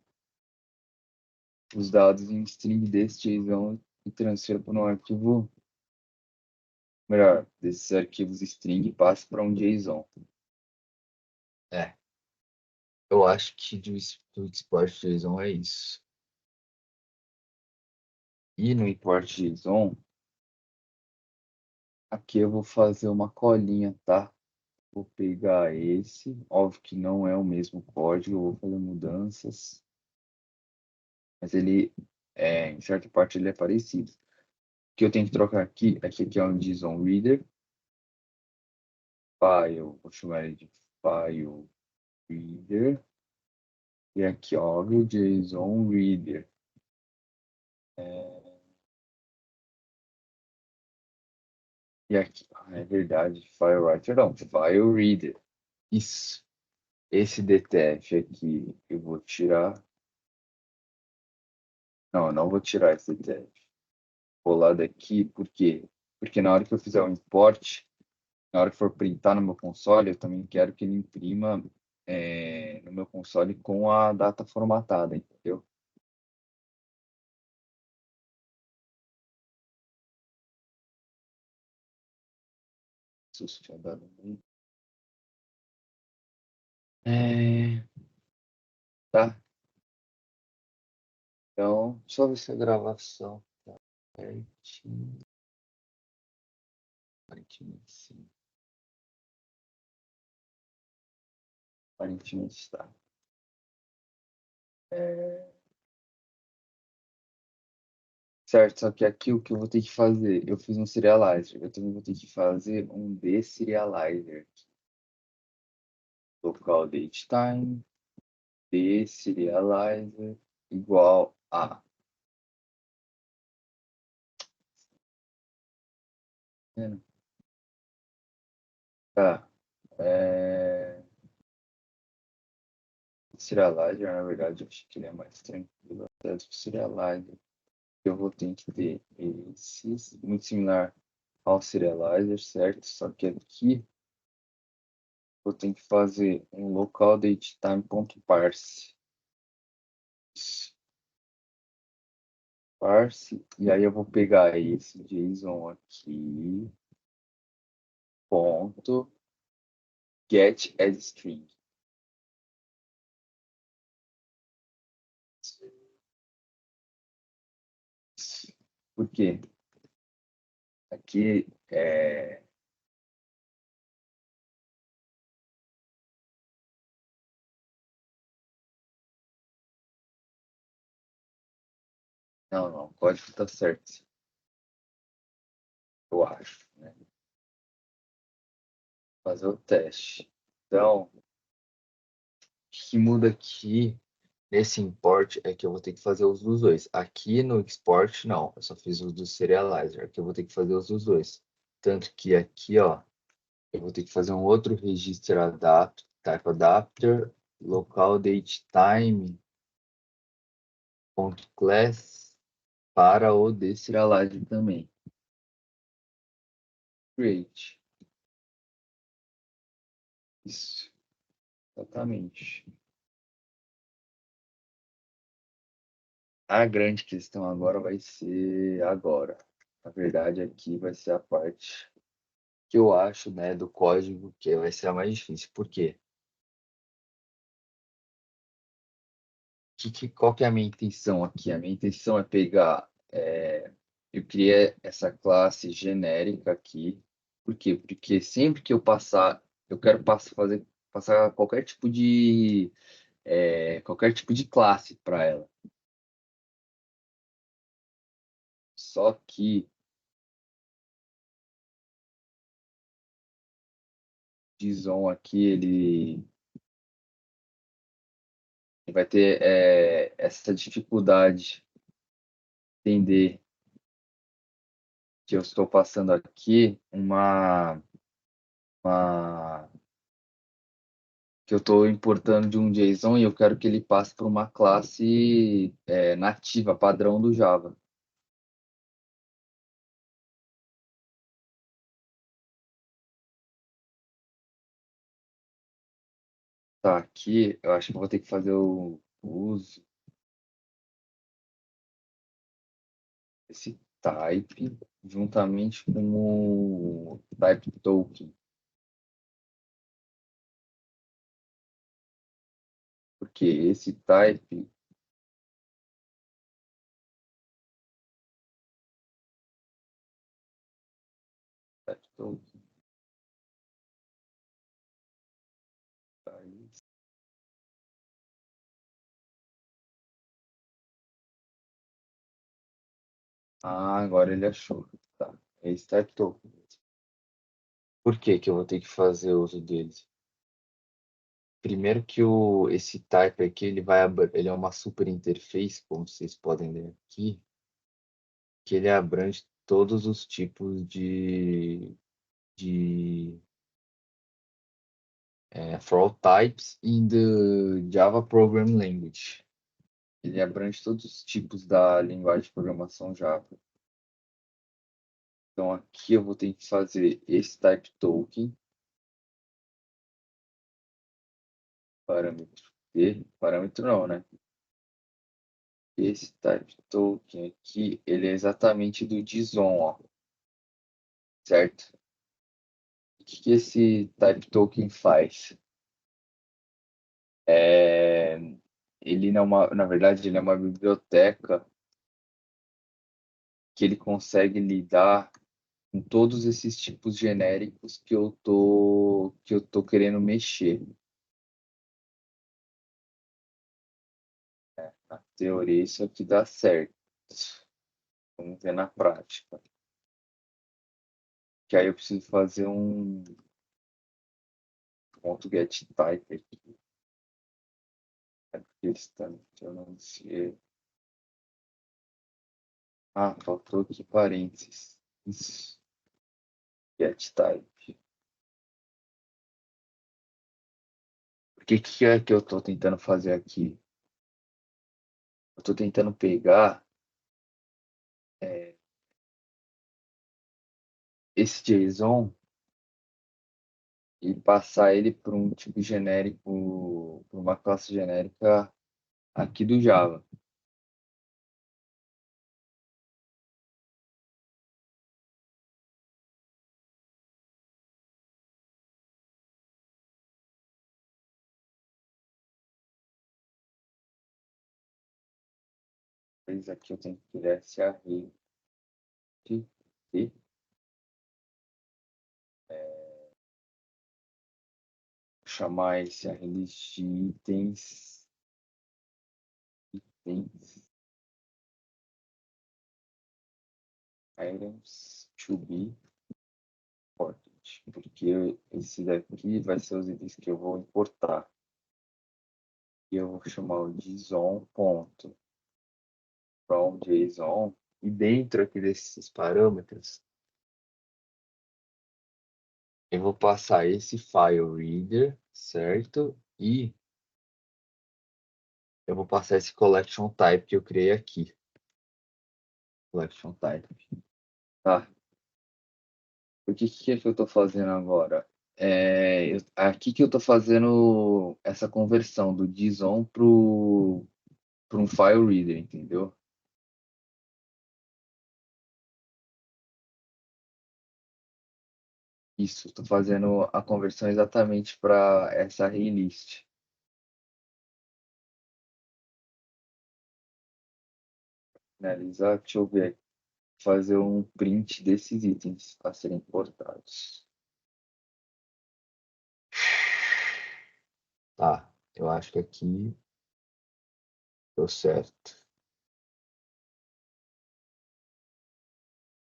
os dados em string desse JSON e transfira para um arquivo, melhor, desses arquivos string e passe para um JSON. Eu acho que do export JSON é isso. E no import JSON, aqui eu vou fazer uma colinha, tá? Vou pegar esse, óbvio que não é o mesmo código, eu vou fazer mudanças, mas ele, em certa parte, ele é parecido. O que eu tenho que trocar aqui é que aqui é um JSON Reader, file, vou chamar ele de file reader, e aqui, ó, o JSON Reader. E aqui, é verdade, file writer não, file reader. Isso. Esse DTF aqui eu vou tirar. Não, eu não vou tirar esse DTF. Vou lá daqui, por quê? Porque na hora que eu fizer o import, na hora que for printar no meu console, eu também quero que ele imprima no meu console com a data formatada, entendeu? susto tinha dado muito. Tá? Então, deixa eu ver se a gravação tá certinho. Aparentemente sim. Aparentemente está. Certo, só que aqui o que eu vou ter que fazer? Eu fiz um serializer, eu também vou ter que fazer um deserializer. Local date time, deserializer igual a. Tá. Serializer, na verdade, eu acho que ele é mais tranquilo até do que Serializer. Eu vou ter que ter esses, muito similar ao Serializer, certo? Só que aqui eu tenho que fazer um local datetime.parse. Parse, e aí eu vou pegar esse JSON aqui, ponto, get as string. Por quê? Aqui é. Não, não, o código tá certo, eu acho, né? Fazer o teste. Então, o que muda aqui nesse import é que eu vou ter que fazer uso dos dois. Aqui no export, não, eu só fiz uso do serializer. Aqui eu vou ter que fazer uso dos dois. Tanto que aqui, ó, eu vou ter que fazer um outro registro adapt, type adapter, local date time ponto class para o deserializer também. Create. Isso, exatamente. A grande questão agora vai ser agora. Na verdade, aqui vai ser a parte que eu acho, né, do código que vai ser a mais difícil. Por quê? Qual que é a minha intenção aqui? A minha intenção é pegar, eu criei essa classe genérica aqui. Por quê? Porque sempre que eu passar, eu quero passar qualquer tipo de classe para ela. Só que JSON aqui, ele vai ter essa dificuldade de entender que eu estou passando aqui uma que eu estou importando de um JSON e eu quero que ele passe para uma classe nativa, padrão do Java. Tá, aqui eu acho que eu vou ter que fazer o uso desse type juntamente com o type token, porque esse type token, tá, agora ele achou. Tá, esse type token. Por que que eu vou ter que fazer uso dele? Primeiro que esse type aqui, ele é uma super interface, como vocês podem ver aqui, que ele abrange todos os tipos de for all types in the Java Programming Language. Ele abrange todos os tipos da linguagem de programação Java. Então aqui eu vou ter que fazer esse type token, parâmetro D, parâmetro não, né? Esse type token aqui, ele é exatamente do JSON, ó, certo? O que esse type token faz? É, ele não é uma, na verdade, ele é uma biblioteca que ele consegue lidar com todos esses tipos genéricos que eu tô querendo mexer. Na teoria, isso aqui dá certo. Vamos ver na prática. Que aí eu preciso fazer um ponto get type aqui. É porque eles estão, eu não sei. Ah, faltou aqui parênteses. Isso. Get type. O que é que eu estou tentando fazer aqui? Eu estou tentando pegar esse JSON e passar ele para um tipo genérico, para uma classe genérica aqui do Java. Mas aqui eu tenho que criar esse array e chamar esse array de itens, items to be imported, porque esse daqui vai ser os itens que eu vou importar. E eu vou chamar o JSON ponto from JSON, e dentro aqui desses parâmetros eu vou passar esse file reader, certo? E eu vou passar esse collection type que eu criei aqui. Collection type. Tá. O que é que eu estou fazendo agora? Aqui que eu estou fazendo essa conversão do JSON para um file reader, entendeu? Isso, estou fazendo a conversão exatamente para essa array list. Finalizar, deixa eu ver, fazer um print desses itens a serem importados. Tá, eu acho que aqui deu certo.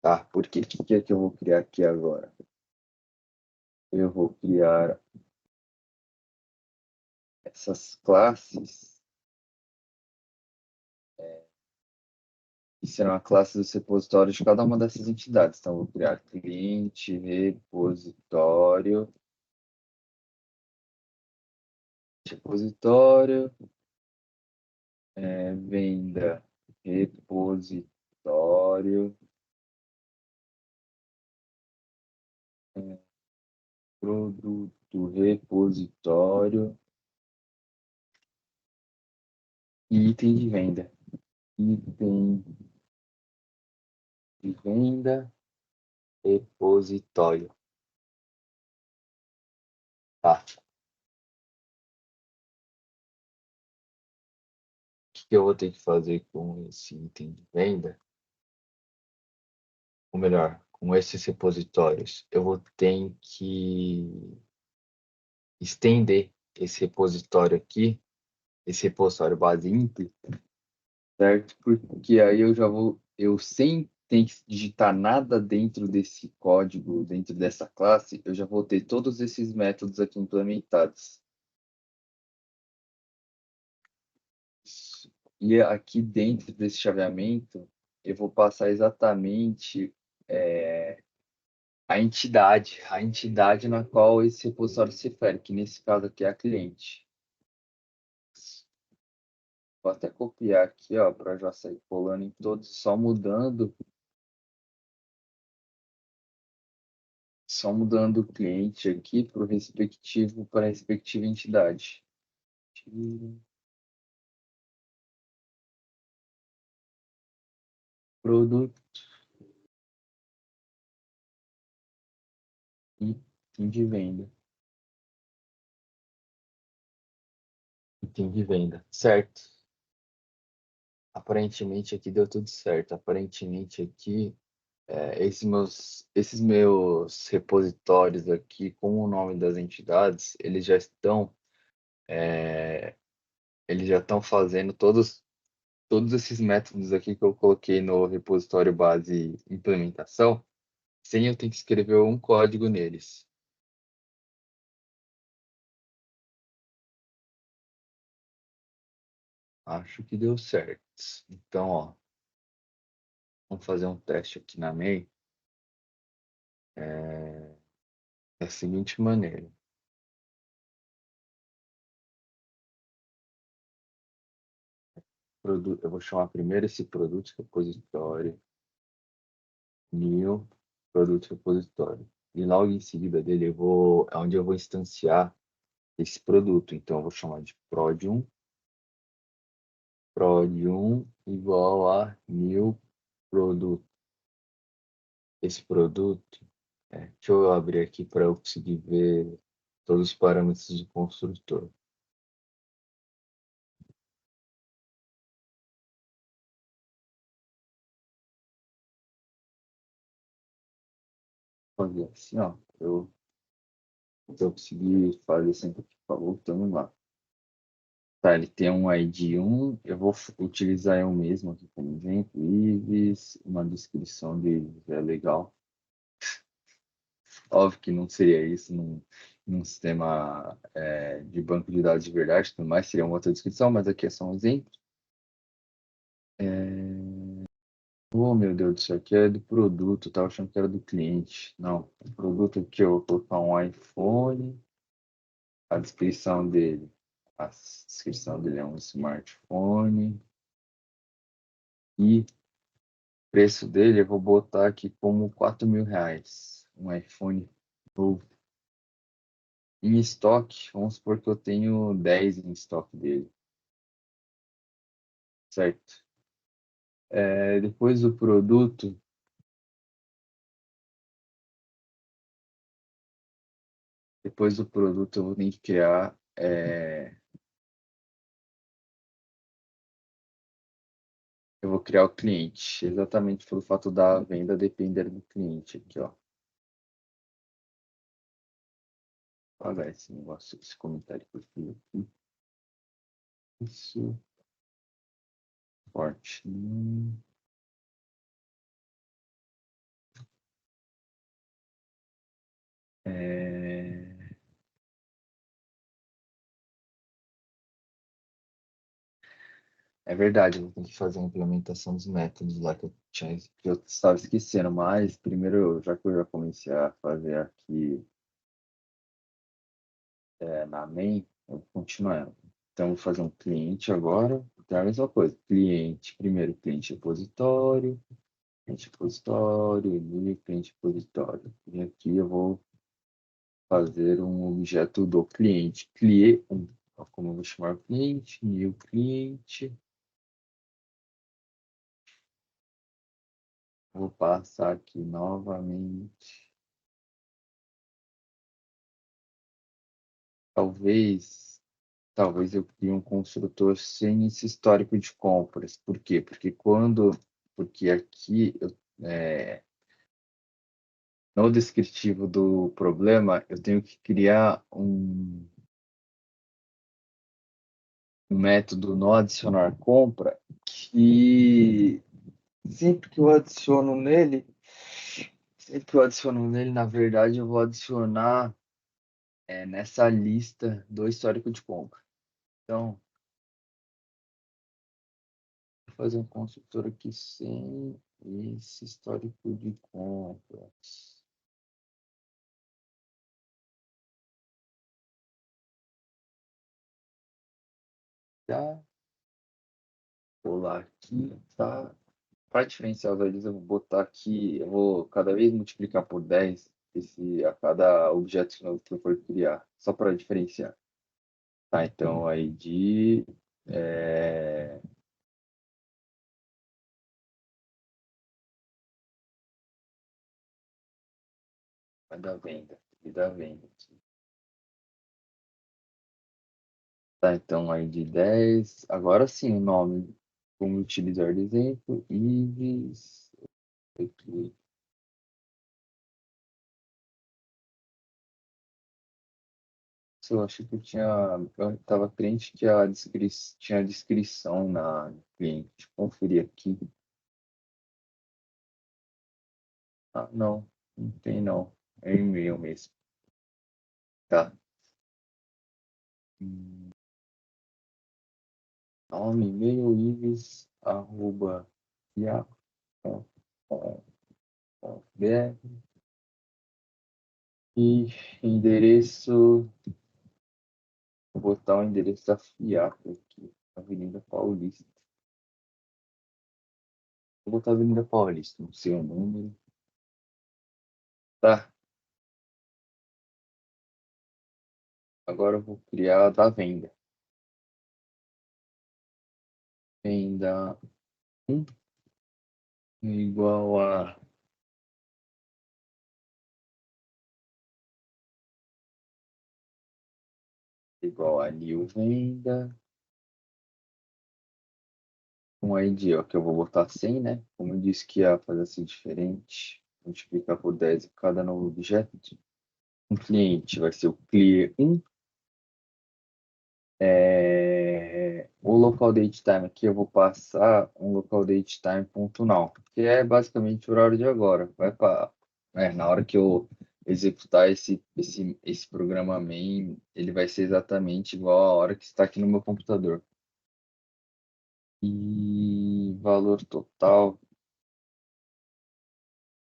Tá, por que é que eu vou criar aqui agora? Eu vou criar essas classes que serão a classe dos repositórios de cada uma dessas entidades. Então, eu vou criar cliente, repositório, venda, repositório, é, produto, repositório e item de venda. Item de venda, repositório. Tá. O que eu vou ter que fazer com esse item de venda? Ou melhor, com esses repositórios, eu vou ter que estender esse repositório aqui, esse repositório base imp, certo? Porque aí eu sem ter que digitar nada dentro desse código, dentro dessa classe, eu já vou ter todos esses métodos aqui implementados. E aqui dentro desse chaveamento, eu vou passar exatamente a entidade na qual esse repositório se refere, que nesse caso aqui é a cliente. Vou até copiar aqui, ó, para já sair colando em todos, só mudando o cliente aqui para a respectiva entidade. Produto, item de venda. Item de venda. Certo. Aparentemente aqui deu tudo certo. Aparentemente aqui, esses meus repositórios aqui com o nome das entidades, eles já estão fazendo todos esses métodos aqui que eu coloquei no repositório base implementação, sem eu ter que escrever um código neles. Acho que deu certo. Então, ó, vamos fazer um teste aqui na MEI, da seguinte maneira. Eu vou chamar primeiro esse produto repositório, new produto repositório. E logo em seguida dele é onde eu vou instanciar esse produto. Então eu vou chamar de prod1 igual a new produto. Esse produto, deixa eu abrir aqui para eu conseguir ver todos os parâmetros do construtor. Fazer assim, ó, eu conseguir fazer sempre que falou, então lá. Tá, ele tem um ID 1, eu vou utilizar eu mesmo aqui como exemplo, Ives, uma descrição de é legal. Óbvio que não seria isso num sistema de banco de dados de verdade, tudo mais, seria uma outra descrição, mas aqui é só um exemplo. Oh, meu Deus do céu, aqui é do produto, tava achando que era do cliente. Não, o produto aqui eu vou colocar um iPhone, a descrição dele. A descrição dele é um smartphone. E o preço dele eu vou botar aqui como R$ 4.000. Um iPhone novo. Em estoque, vamos supor que eu tenho 10 em estoque dele, certo? Depois do produto, eu vou ter que criar, eu vou criar o cliente, exatamente pelo fato da venda depender do cliente aqui, ó. Vou apagar esse negócio, esse comentário que eu fiz aqui. Isso, forte. É... é verdade, eu vou ter que fazer a implementação dos métodos lá que eu estava esquecendo, mas primeiro, já que eu já comecei a fazer aqui na main, eu vou continuar. Então, eu vou fazer um cliente agora, então é a mesma coisa. Cliente, primeiro cliente repositório, e cliente repositório. E aqui eu vou fazer um objeto do cliente, clie1. Como eu vou chamar o cliente, new cliente. Vou passar aqui novamente. Talvez eu crie um construtor sem esse histórico de compras. Por quê? Porque aqui no descritivo do problema eu tenho que criar um método no adicionar compra que sempre que eu adiciono nele, na verdade, eu vou adicionar nessa lista do histórico de compra. Então, vou fazer um construtor aqui sem esse histórico de compras. Tá? Vou lá aqui, tá? Para diferenciar os IDs, eu vou botar aqui, eu vou cada vez multiplicar por 10 a cada objeto novo que eu for criar, só para diferenciar. Tá, então ID é, A da venda. E da venda. Tá, então aí de 10. Agora sim, o nome. Como utilizar de exemplo. Ives. Aqui. Eu acho que eu tava crente que tinha a descrição na cliente. Deixa eu conferir aqui. Ah, não. Não tem não. É e-mail mesmo. Tá. Hum, Nome, e-mail, Ives, arroba, br e endereço, vou botar o endereço da FIAP aqui, Avenida Paulista. Vou botar Avenida Paulista, não sei o número. Tá, agora eu vou criar a da venda. Venda 1 igual a new venda. Um ID, ó, que eu vou botar 100, né? Como eu disse que ia fazer assim diferente. Multiplicar por 10 em cada novo objeto. Um cliente vai ser o clear 1. O local date time aqui eu vou passar um local date time ponto now, que é basicamente o horário de agora. Vai para na hora que eu executar esse programa main, ele vai ser exatamente igual à hora que está aqui no meu computador. E valor total,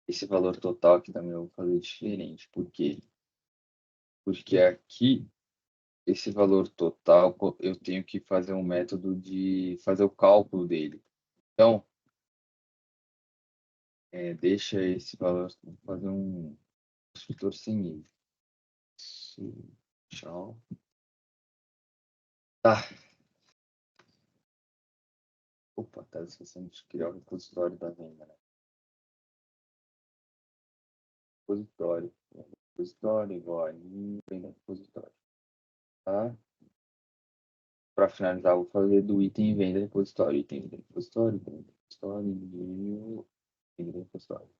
esse valor total aqui também eu vou fazer diferente. Por quê? Porque aqui esse valor total eu tenho que fazer um método de fazer o cálculo dele. Então, deixa esse valor, vou fazer um construtor sem ele. Tchau. Tá. Opa, tá esquecendo de criar o repositório da venda, né? Repositório. Repositório igual a venda repositório. Tá? Para finalizar, vou fazer do item venda repositório. Item venda repositório, venda repositório, venda repositório.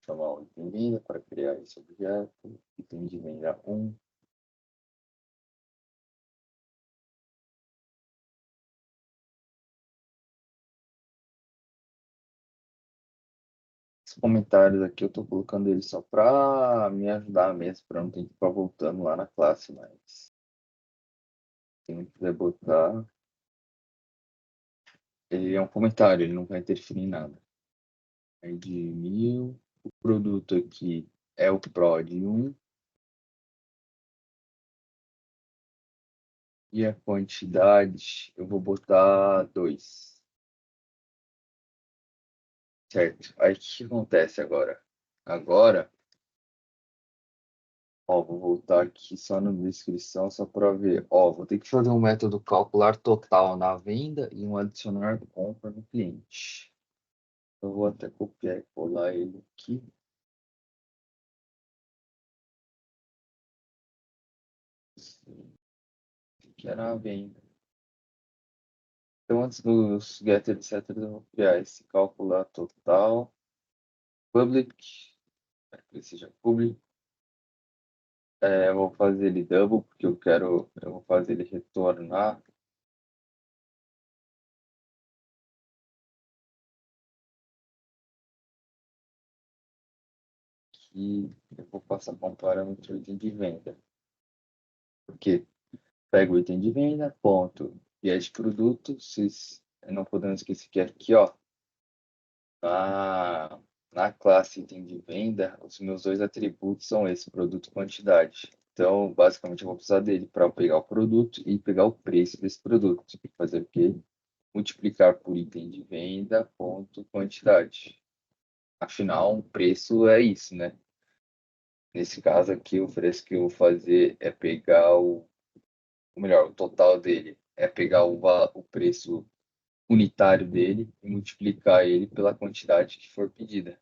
Chamar o item venda para criar esse objeto. Item de venda 1. Os comentários aqui eu tô colocando eles só para me ajudar mesmo, para não ter que ficar voltando lá na classe, mas se não quiser botar, ele é um comentário, ele não vai interferir em nada. Aí de 1000, o produto aqui é o PROD 1 e a quantidade eu vou botar 2, certo? Aí o que acontece agora? Agora, ó, vou voltar aqui só na descrição, só para ver. Ó, vou ter que fazer um método calcular total na venda e um adicionar compra no cliente. Eu vou até copiar e colar ele aqui. Que era a venda. Então, antes dos get, etc., eu vou criar esse calcular total. Public, para que ele seja público. Eu vou fazer ele double, porque eu vou fazer ele retornar. Que eu vou passar para um parâmetro item de venda. Porque pego o item de venda, ponto, get produto, não podemos esquecer que aqui, ó, na classe item de venda, os meus dois atributos são esse, produto e quantidade. Então, basicamente, eu vou precisar dele para pegar o produto e pegar o preço desse produto. Fazer o quê? Multiplicar por item de venda, ponto, quantidade. Afinal, o preço é isso, né? Nesse caso aqui, o preço que eu vou fazer é pegar ou melhor, o total dele é pegar o preço unitário dele e multiplicar ele pela quantidade que for pedida.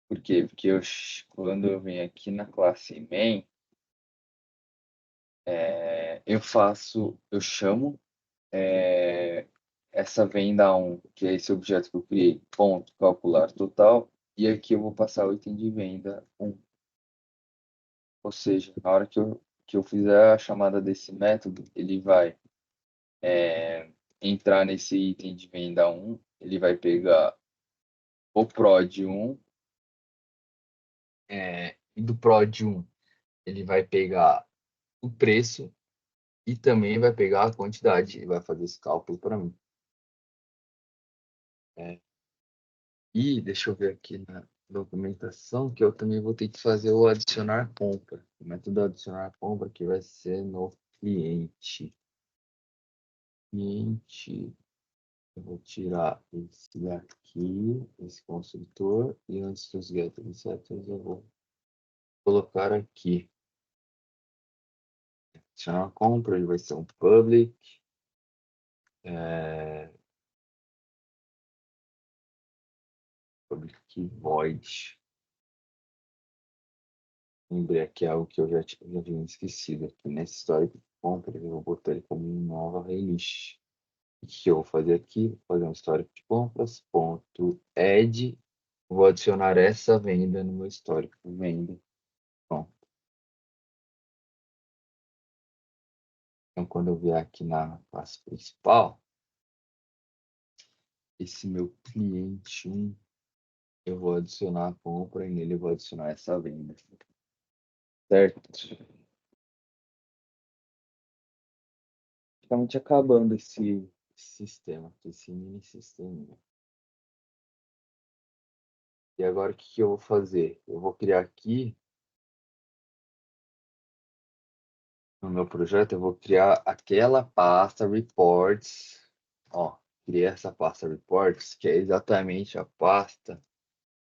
Por quê? Porque quando eu venho aqui na classe main, eu chamo essa venda 1, que é esse objeto que eu criei, ponto, calcular total, e aqui eu vou passar o item de venda 1. Ou seja, na hora que eu fizer a chamada desse método, ele vai entrar nesse item de venda 1, ele vai pegar o prod 1, e do prod 1 ele vai pegar o preço e também vai pegar a quantidade e vai fazer esse cálculo para mim. E deixa eu ver aqui na documentação que eu também vou ter que fazer o adicionar compra. O método adicionar compra que vai ser no cliente. Cliente, eu vou tirar esse daqui, esse construtor, e antes dos getters e setters eu vou colocar aqui. Adicionar compra, ele vai ser um public. Public void. Lembrei aqui algo que eu já tinha esquecido aqui nesse histórico de compra, eu vou botar ele como nova release. O que eu vou fazer aqui? Vou fazer um histórico de compras, ponto add, vou adicionar essa venda no meu histórico de venda. Bom, então quando eu vier aqui na classe principal, esse meu cliente 1, eu vou adicionar a compra e nele eu vou adicionar essa venda. Certo? Praticamente acabando esse sistema, esse mini sistema. E agora o que eu vou fazer? Eu vou criar aqui no meu projeto, eu vou criar aquela pasta reports. Ó, criei essa pasta reports, que é exatamente a pasta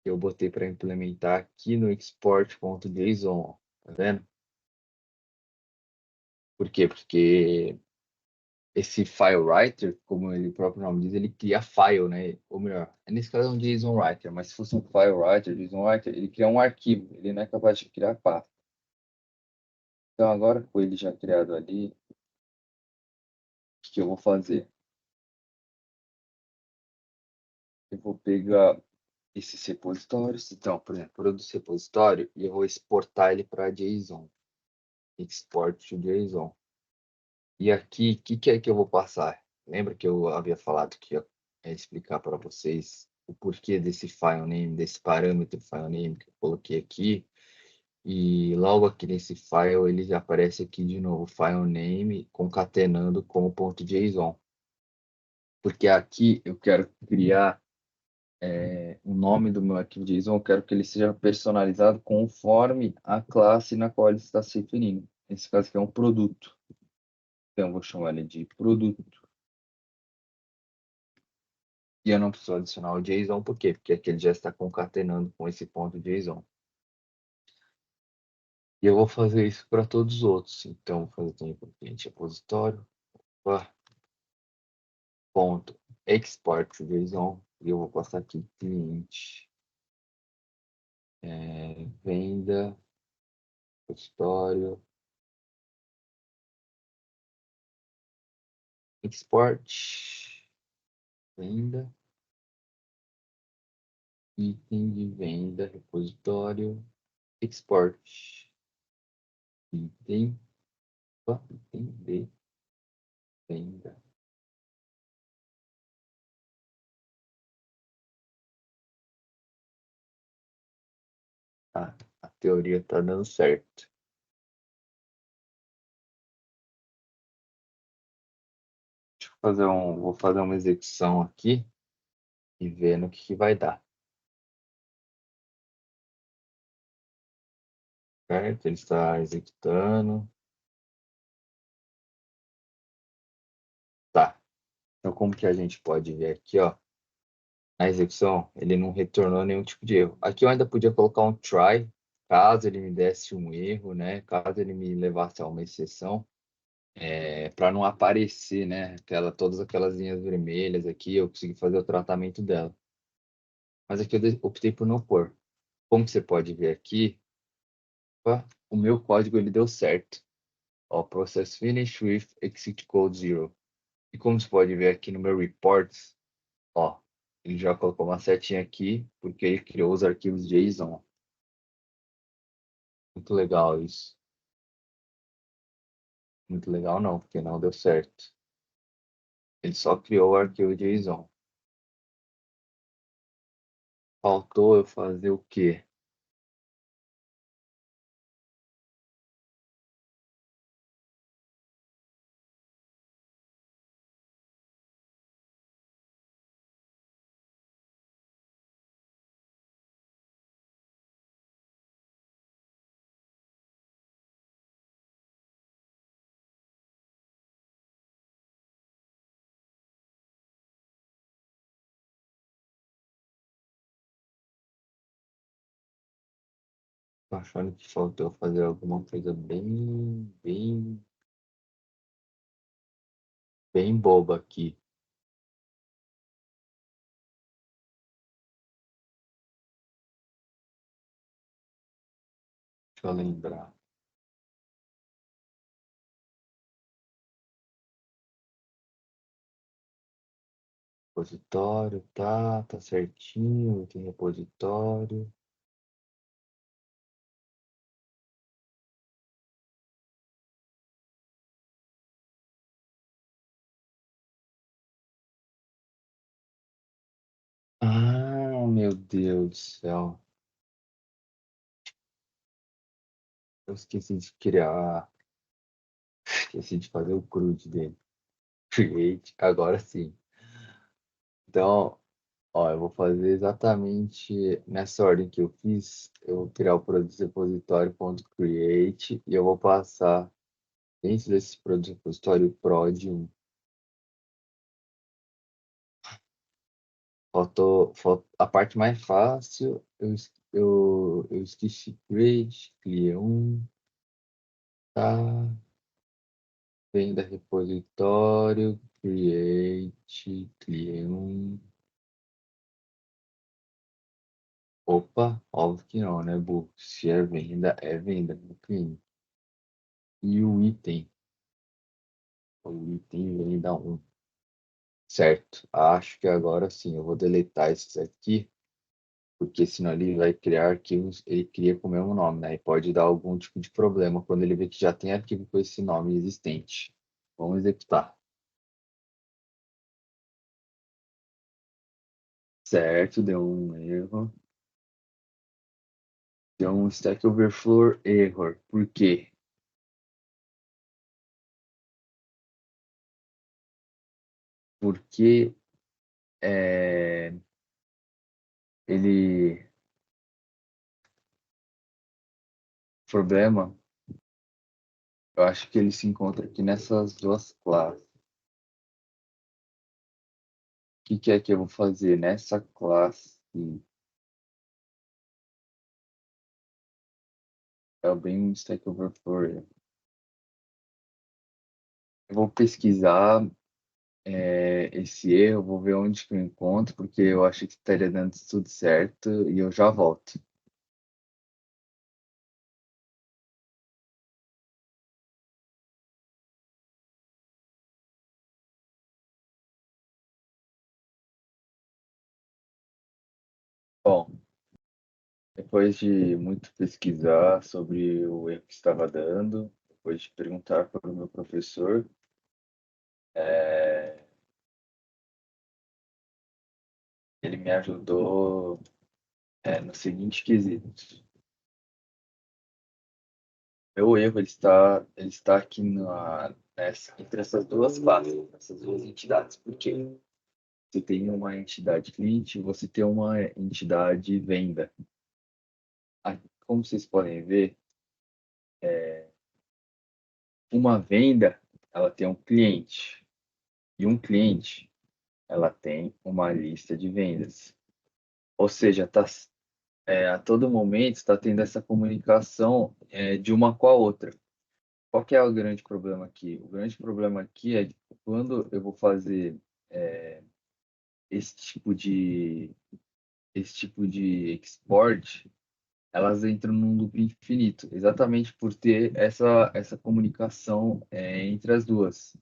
que eu botei para implementar aqui no export.json, ó, tá vendo? Por quê? Porque esse file writer, como ele o próprio nome diz, ele cria file, né? Ou melhor, nesse caso é um JSON writer, mas se fosse um file writer, JSON writer, ele cria um arquivo, ele não é capaz de criar pasta. Então agora com ele já criado ali, o que eu vou fazer? Eu vou pegar esses repositórios, então, por exemplo, produz repositório e eu vou exportar ele para JSON. Export to JSON. E aqui, o que é que eu vou passar? Lembra que eu havia falado que ia explicar para vocês o porquê desse file name, desse parâmetro file name que eu coloquei aqui. E logo aqui nesse file, ele já aparece aqui de novo, file name concatenando com o ponto .json. Porque aqui eu quero criar o nome do meu arquivo JSON, eu quero que ele seja personalizado conforme a classe na qual ele está se referindo. Nesse caso aqui é um produto. Então eu vou chamar ele de produto. E eu não preciso adicionar o JSON, por quê? Porque aqui ele já está concatenando com esse ponto JSON. E eu vou fazer isso para todos os outros. Então, vou fazer também para o cliente repositório. Ponto export to JSON. E eu vou passar aqui cliente. Venda, repositório. Export. Venda. Item de venda, repositório. Export. Item. Item de venda. Ah, a teoria está dando certo. Vou fazer uma execução aqui e ver no que vai dar. Certo? Ele está executando. Tá. Então, como que a gente pode ver aqui, ó, na execução, ele não retornou nenhum tipo de erro. Aqui eu ainda podia colocar um try, caso ele me desse um erro, né? Caso ele me levasse a uma exceção, para não aparecer, né? Todas aquelas linhas vermelhas aqui, eu consegui fazer o tratamento dela. Mas aqui eu optei por não pôr. Como você pode ver aqui, opa, o meu código ele deu certo. Ó, process finish with exit code 0. E como você pode ver aqui no meu reports, ó, ele já colocou uma setinha aqui, porque ele criou os arquivos JSON. Muito legal isso. Muito legal não, porque não deu certo. Ele só criou o arquivo JSON. Faltou eu fazer o quê? Tô achando que faltou eu fazer alguma coisa bem boba aqui. Deixa eu lembrar. Repositório, tá certinho, tem repositório. Ah, meu Deus do céu. Eu esqueci de criar, esqueci de fazer o CRUD dele. Create, agora sim. Então, ó, eu vou fazer exatamente nessa ordem que eu fiz. Eu vou criar o produto repositório.create e eu vou passar dentro desse produto repositório prod1. A parte mais fácil, eu esqueci create, clear 1, tá? Venda repositório, create, clear 1. Opa, óbvio que não, né, burro? Se é venda no cliente. E o item venda 1. Certo, acho que agora sim, eu vou deletar esses aqui, porque senão ele vai criar arquivos, ele cria com o mesmo nome, né? E pode dar algum tipo de problema quando ele vê que já tem arquivo com esse nome existente. Vamos executar. Certo, deu um erro. Deu um Stack Overflow error. Por quê? Porque ele. Problema, eu acho que ele se encontra aqui nessas duas classes. O que é que eu vou fazer nessa classe? É bem um Stack Overflow. Eu vou pesquisar esse erro, vou ver onde que eu encontro, porque eu acho que estaria dando tudo certo e eu já volto. Bom, depois de muito pesquisar sobre o erro que estava dando, depois de perguntar para o meu professor, é, ele me ajudou no seguinte quesito. Meu erro ele está aqui entre essas duas classes, essas duas entidades. Por quê? Você tem uma entidade cliente, você tem uma entidade venda. Como vocês podem ver, uma venda, ela tem um cliente. E um cliente, ela tem uma lista de vendas. Ou seja, a todo momento está tendo essa comunicação de uma com a outra. Qual que é o grande problema aqui? O grande problema aqui é que quando eu vou fazer é, esse tipo de esse tipo de export, elas entram num loop infinito, exatamente por ter essa comunicação entre as duas,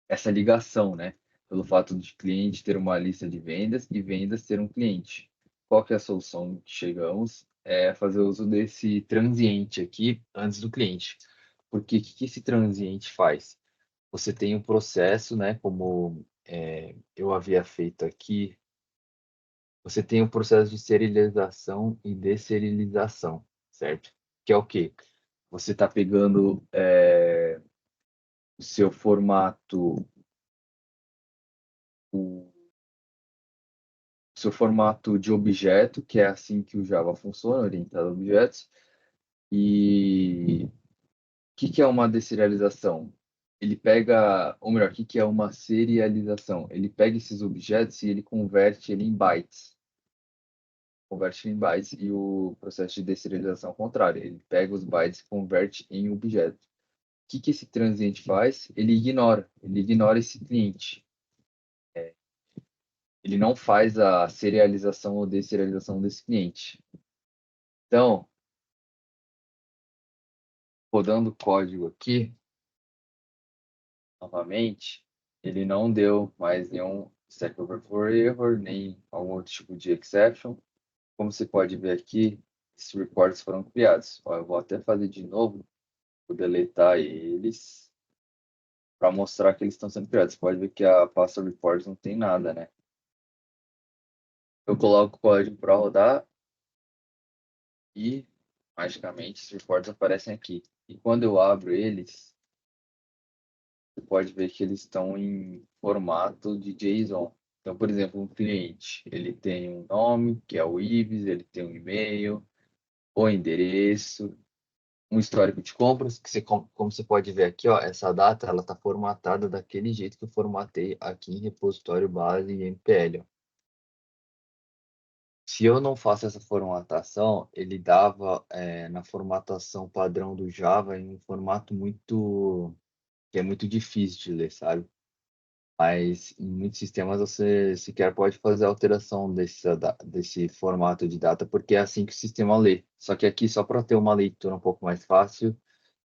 essa ligação, né? Pelo fato de cliente ter uma lista de vendas e vendas ter um cliente. Qual que é a solução que chegamos? É fazer uso desse transiente aqui antes do cliente. Porque o que que esse transiente faz? Você tem um processo, né? Como eu havia feito aqui, você tem um processo de serialização e desserialização, certo? Que é o quê? Você está pegando o seu formato, o seu formato de objeto, que é assim que o Java funciona, orientado a objetos. E o que que é uma desserialização? Ele pega, ou melhor, o que que é uma serialização? Ele pega esses objetos e ele converte ele em bytes. Converte em bytes e o processo de desserialização é o contrário. Ele pega os bytes e converte em objeto. O que que esse transiente faz? Ele ignora esse cliente. Ele não faz a serialização ou desserialização desse cliente. Então, rodando o código aqui, novamente, ele não deu mais nenhum Stack Overflow error, nem algum outro tipo de exception. Como você pode ver aqui, esses reports foram criados. Ó, eu vou até fazer de novo, vou deletar eles para mostrar que eles estão sendo criados. Você pode ver que a pasta reports não tem nada, né? Eu coloco o código para rodar e magicamente esses reports aparecem aqui. E quando eu abro eles, você pode ver que eles estão em formato de JSON. Então, por exemplo, um cliente, ele tem um nome, que é o IBIS, ele tem um e-mail, o endereço, um histórico de compras, que você, como você pode ver aqui, ó, essa data ela está formatada daquele jeito que eu formatei aqui em repositório base e MPL. Ó. Se eu não faço essa formatação, ele dava na formatação padrão do Java em um formato que é muito difícil de ler, sabe? Mas em muitos sistemas você sequer pode fazer alteração desse formato de data, porque é assim que o sistema lê. Só que aqui, só para ter uma leitura um pouco mais fácil,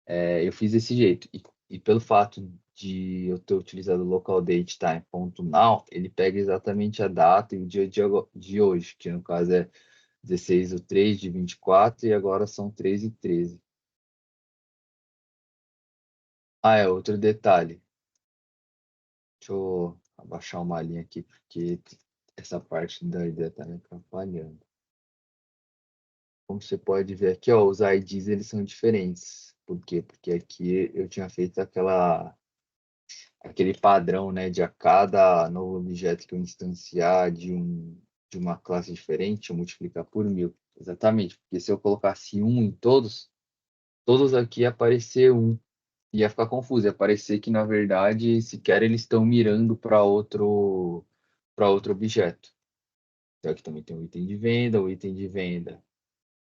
eu fiz desse jeito. E pelo fato de eu ter utilizado o local date time.now, ele pega exatamente a data e o dia de hoje, que no caso é 16/3 de 24 e agora são 3/13. Ah, é outro detalhe. Deixa eu abaixar uma linha aqui, porque essa parte da ideia está me atrapalhando. Como você pode ver aqui, ó, os IDs eles são diferentes. Por quê? Porque aqui eu tinha feito aquele padrão, né, de a cada novo objeto que eu instanciar de uma classe diferente, eu multiplicar por 1000. Exatamente, porque se eu colocasse um em todos aqui ia aparecer um. Ia ficar confuso, ia parecer que, na verdade, sequer eles estão mirando para outro objeto. Então, aqui também tem o item de venda,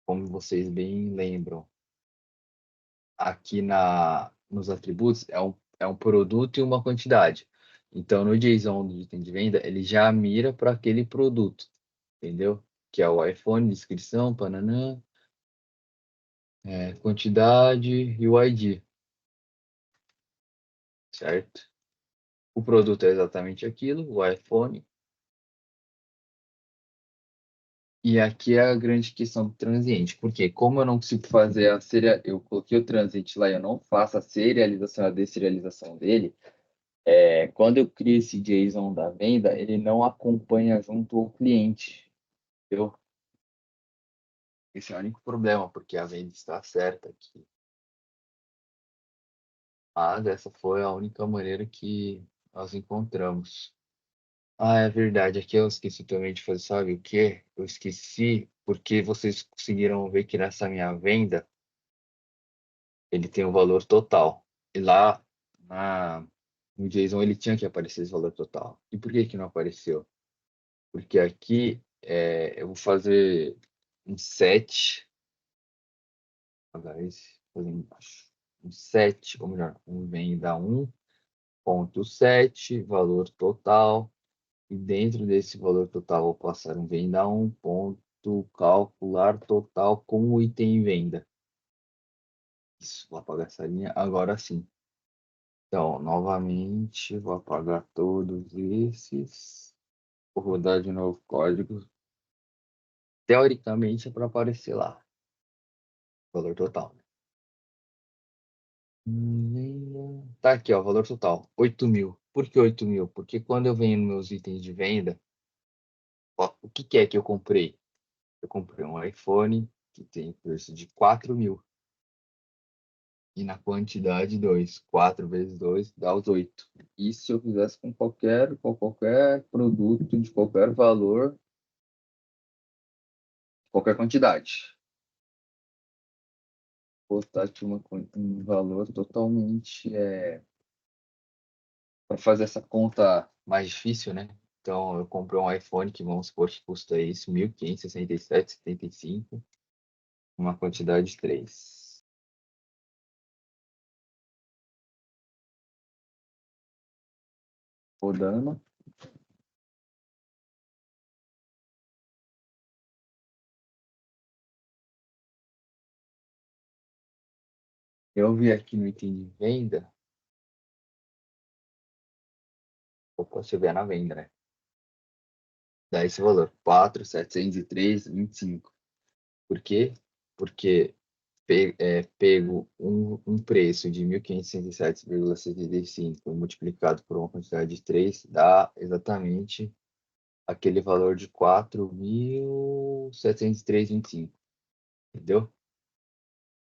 como vocês bem lembram. Aqui nos atributos é um produto e uma quantidade. Então, no JSON do item de venda, ele já mira para aquele produto, entendeu? Que é o iPhone, descrição, pananã, quantidade e o ID, certo? O produto é exatamente aquilo, o iPhone. E aqui é a grande questão do transiente, porque como eu não consigo fazer eu coloquei o transiente lá e eu não faço a serialização e a desserialização dele, quando eu crio esse JSON da venda, ele não acompanha junto ao cliente, entendeu? Esse é o único problema, porque a venda está certa aqui. Mas essa foi a única maneira que nós encontramos. Ah, é verdade. Aqui eu esqueci também de fazer, sabe o quê? Eu esqueci porque vocês conseguiram ver que nessa minha venda ele tem o valor total. E lá no JSON ele tinha que aparecer esse valor total. E por que que não apareceu? Porque aqui eu vou fazer um set, apagar esse, fazer embaixo. Um set, ou melhor, um vem da 1.7, valor total. E dentro desse valor total, vou passar um vem da 1. calcular total com o item em venda. Isso, vou apagar essa linha agora sim. Então, novamente, vou apagar todos esses. Vou rodar de novo o código. Teoricamente é para aparecer lá. Valor total. Tá aqui, ó, valor total. 8.000. Por que 8.000? Porque quando eu venho nos meus itens de venda, ó, o que que é que eu comprei? Eu comprei um iPhone que tem preço de 4.000. E na quantidade 2. 4 vezes 2 dá os 8. E se eu fizesse com qualquer produto de qualquer valor, qualquer quantidade. Botar aqui um valor totalmente para fazer essa conta mais difícil, né? Então, eu comprei um iPhone que vamos supor que custa isso, 1.567,75, uma quantidade de 3. Rodando. Eu vi aqui no item de venda, opa, você vê na venda, né? Dá esse valor, 4.703,25. Por quê? Porque pego um preço de 1.567,75 multiplicado por uma quantidade de 3 dá exatamente aquele valor de 4.703,25. Entendeu?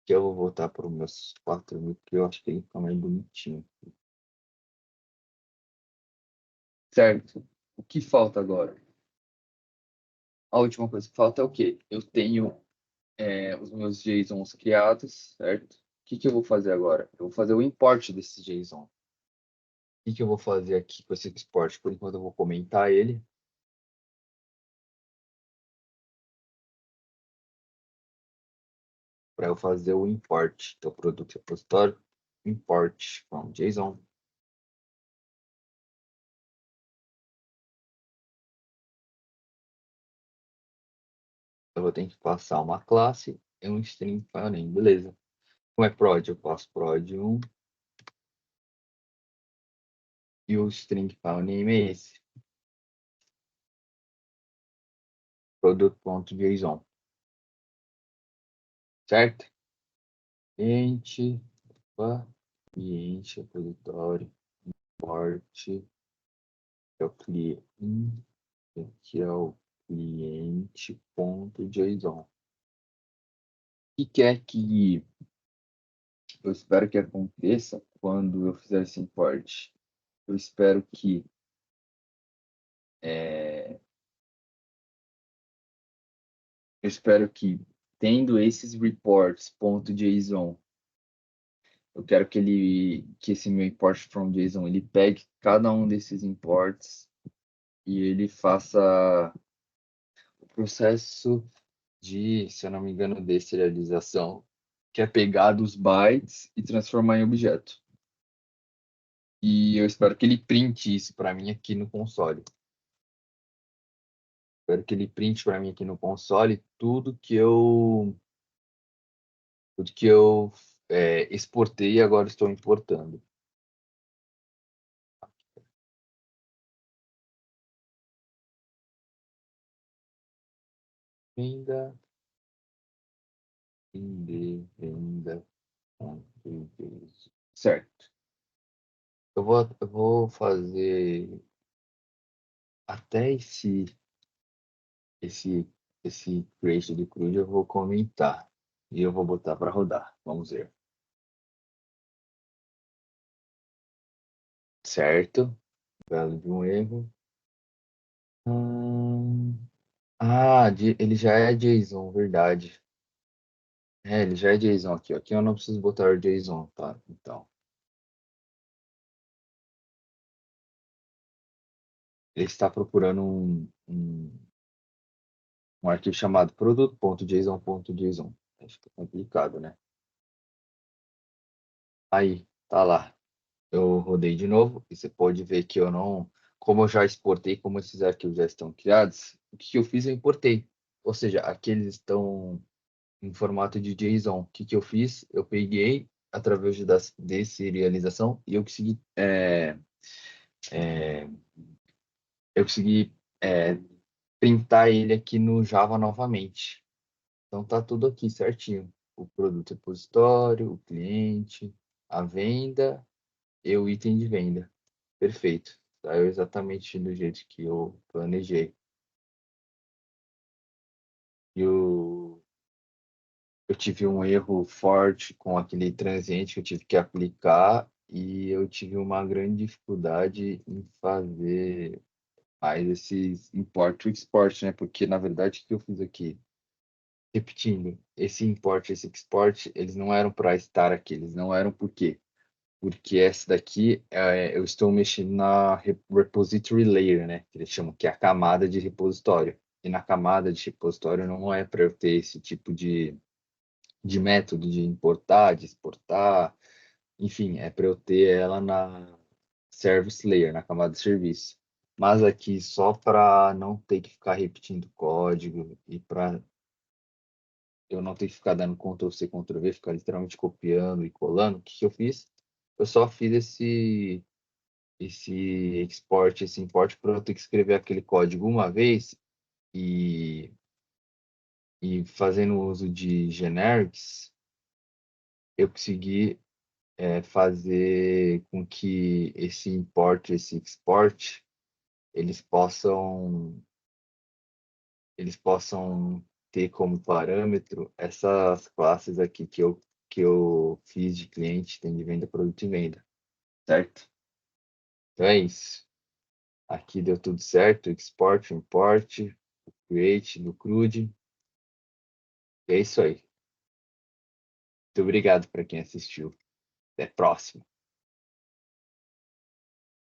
Que eu vou voltar para os meus 4.000, porque eu acho que ele fica mais bonitinho. Certo. O que falta agora? A última coisa que falta é o quê? Eu tenho os meus JSONs criados, certo? O que eu vou fazer agora? Eu vou fazer o import desse JSON. O que eu vou fazer aqui com esse export? Por enquanto eu vou comentar ele. Para eu fazer o import. Então, produto repositório, import from JSON. Eu vou ter que passar uma classe e um string file name, beleza. Como é prod? Eu passo prod1 e o string file name é esse. Product.json. Certo? Cliente, cliente, repositório, import, é o cliente, aqui é o cliente.json. O que é que eu espero que aconteça quando eu fizer esse import? Eu espero que tendo esses reports.json, eu quero que esse meu import from JSON ele pegue cada um desses imports e ele faça o processo de, se eu não me engano, deserialização, que é pegar dos bytes e transformar em objeto. E eu espero que ele printe isso para mim aqui no console. Espero que ele printe para mim aqui no console tudo que eu exportei e agora estou importando. Venda, venda, certo. Eu vou fazer até esse, esse create do CRUD, eu vou comentar e eu vou botar para rodar. Vamos ver. Certo. Belo de um erro. Ele já é JSON, verdade. Ele já é JSON aqui. Aqui eu não preciso botar o JSON, tá? Então, ele está procurando um arquivo chamado produto.json.json. Acho que é complicado, né? Aí, tá lá. Eu rodei de novo e você pode ver que eu não... Como eu já exportei, como esses arquivos já estão criados, o que eu fiz? Eu importei. ou seja, aqui eles estão em formato de JSON. O que que eu fiz? Eu peguei através da deserialização e eu consegui printar ele aqui no Java novamente. Então tá tudo aqui certinho. O produto repositório, o cliente, a venda e o item de venda. Perfeito. Saiu exatamente do jeito que eu planejei. E eu tive um erro forte com aquele transiente que eu tive que aplicar e eu tive uma grande dificuldade em fazer mais esses import e export, né? Porque, na verdade, o que eu fiz aqui? Repetindo, esse import e esse export, eles não eram para estar aqui, eles não eram por quê? Porque essa daqui, eu estou mexendo na repository layer, né? Que eles chamam, que é a camada de repositório. E na camada de repositório não é para eu ter esse tipo de método de importar, de exportar, enfim, é para eu ter ela na service layer, na camada de serviço. Mas aqui, só para não ter que ficar repetindo código e para eu não ter que ficar dando Ctrl C, Ctrl V, ficar literalmente copiando e colando, o que que eu fiz? Eu só fiz esse export, esse import, para eu ter que escrever aquele código uma vez e, e fazendo uso de generics, eu consegui fazer com que esse import, esse export, eles possam, eles possam ter como parâmetro essas classes aqui que eu fiz de cliente, tem de venda, produto e venda, certo? Então é isso. Aqui deu tudo certo, export, import, create do CRUD. E é isso aí. Muito obrigado para quem assistiu. Até a próxima.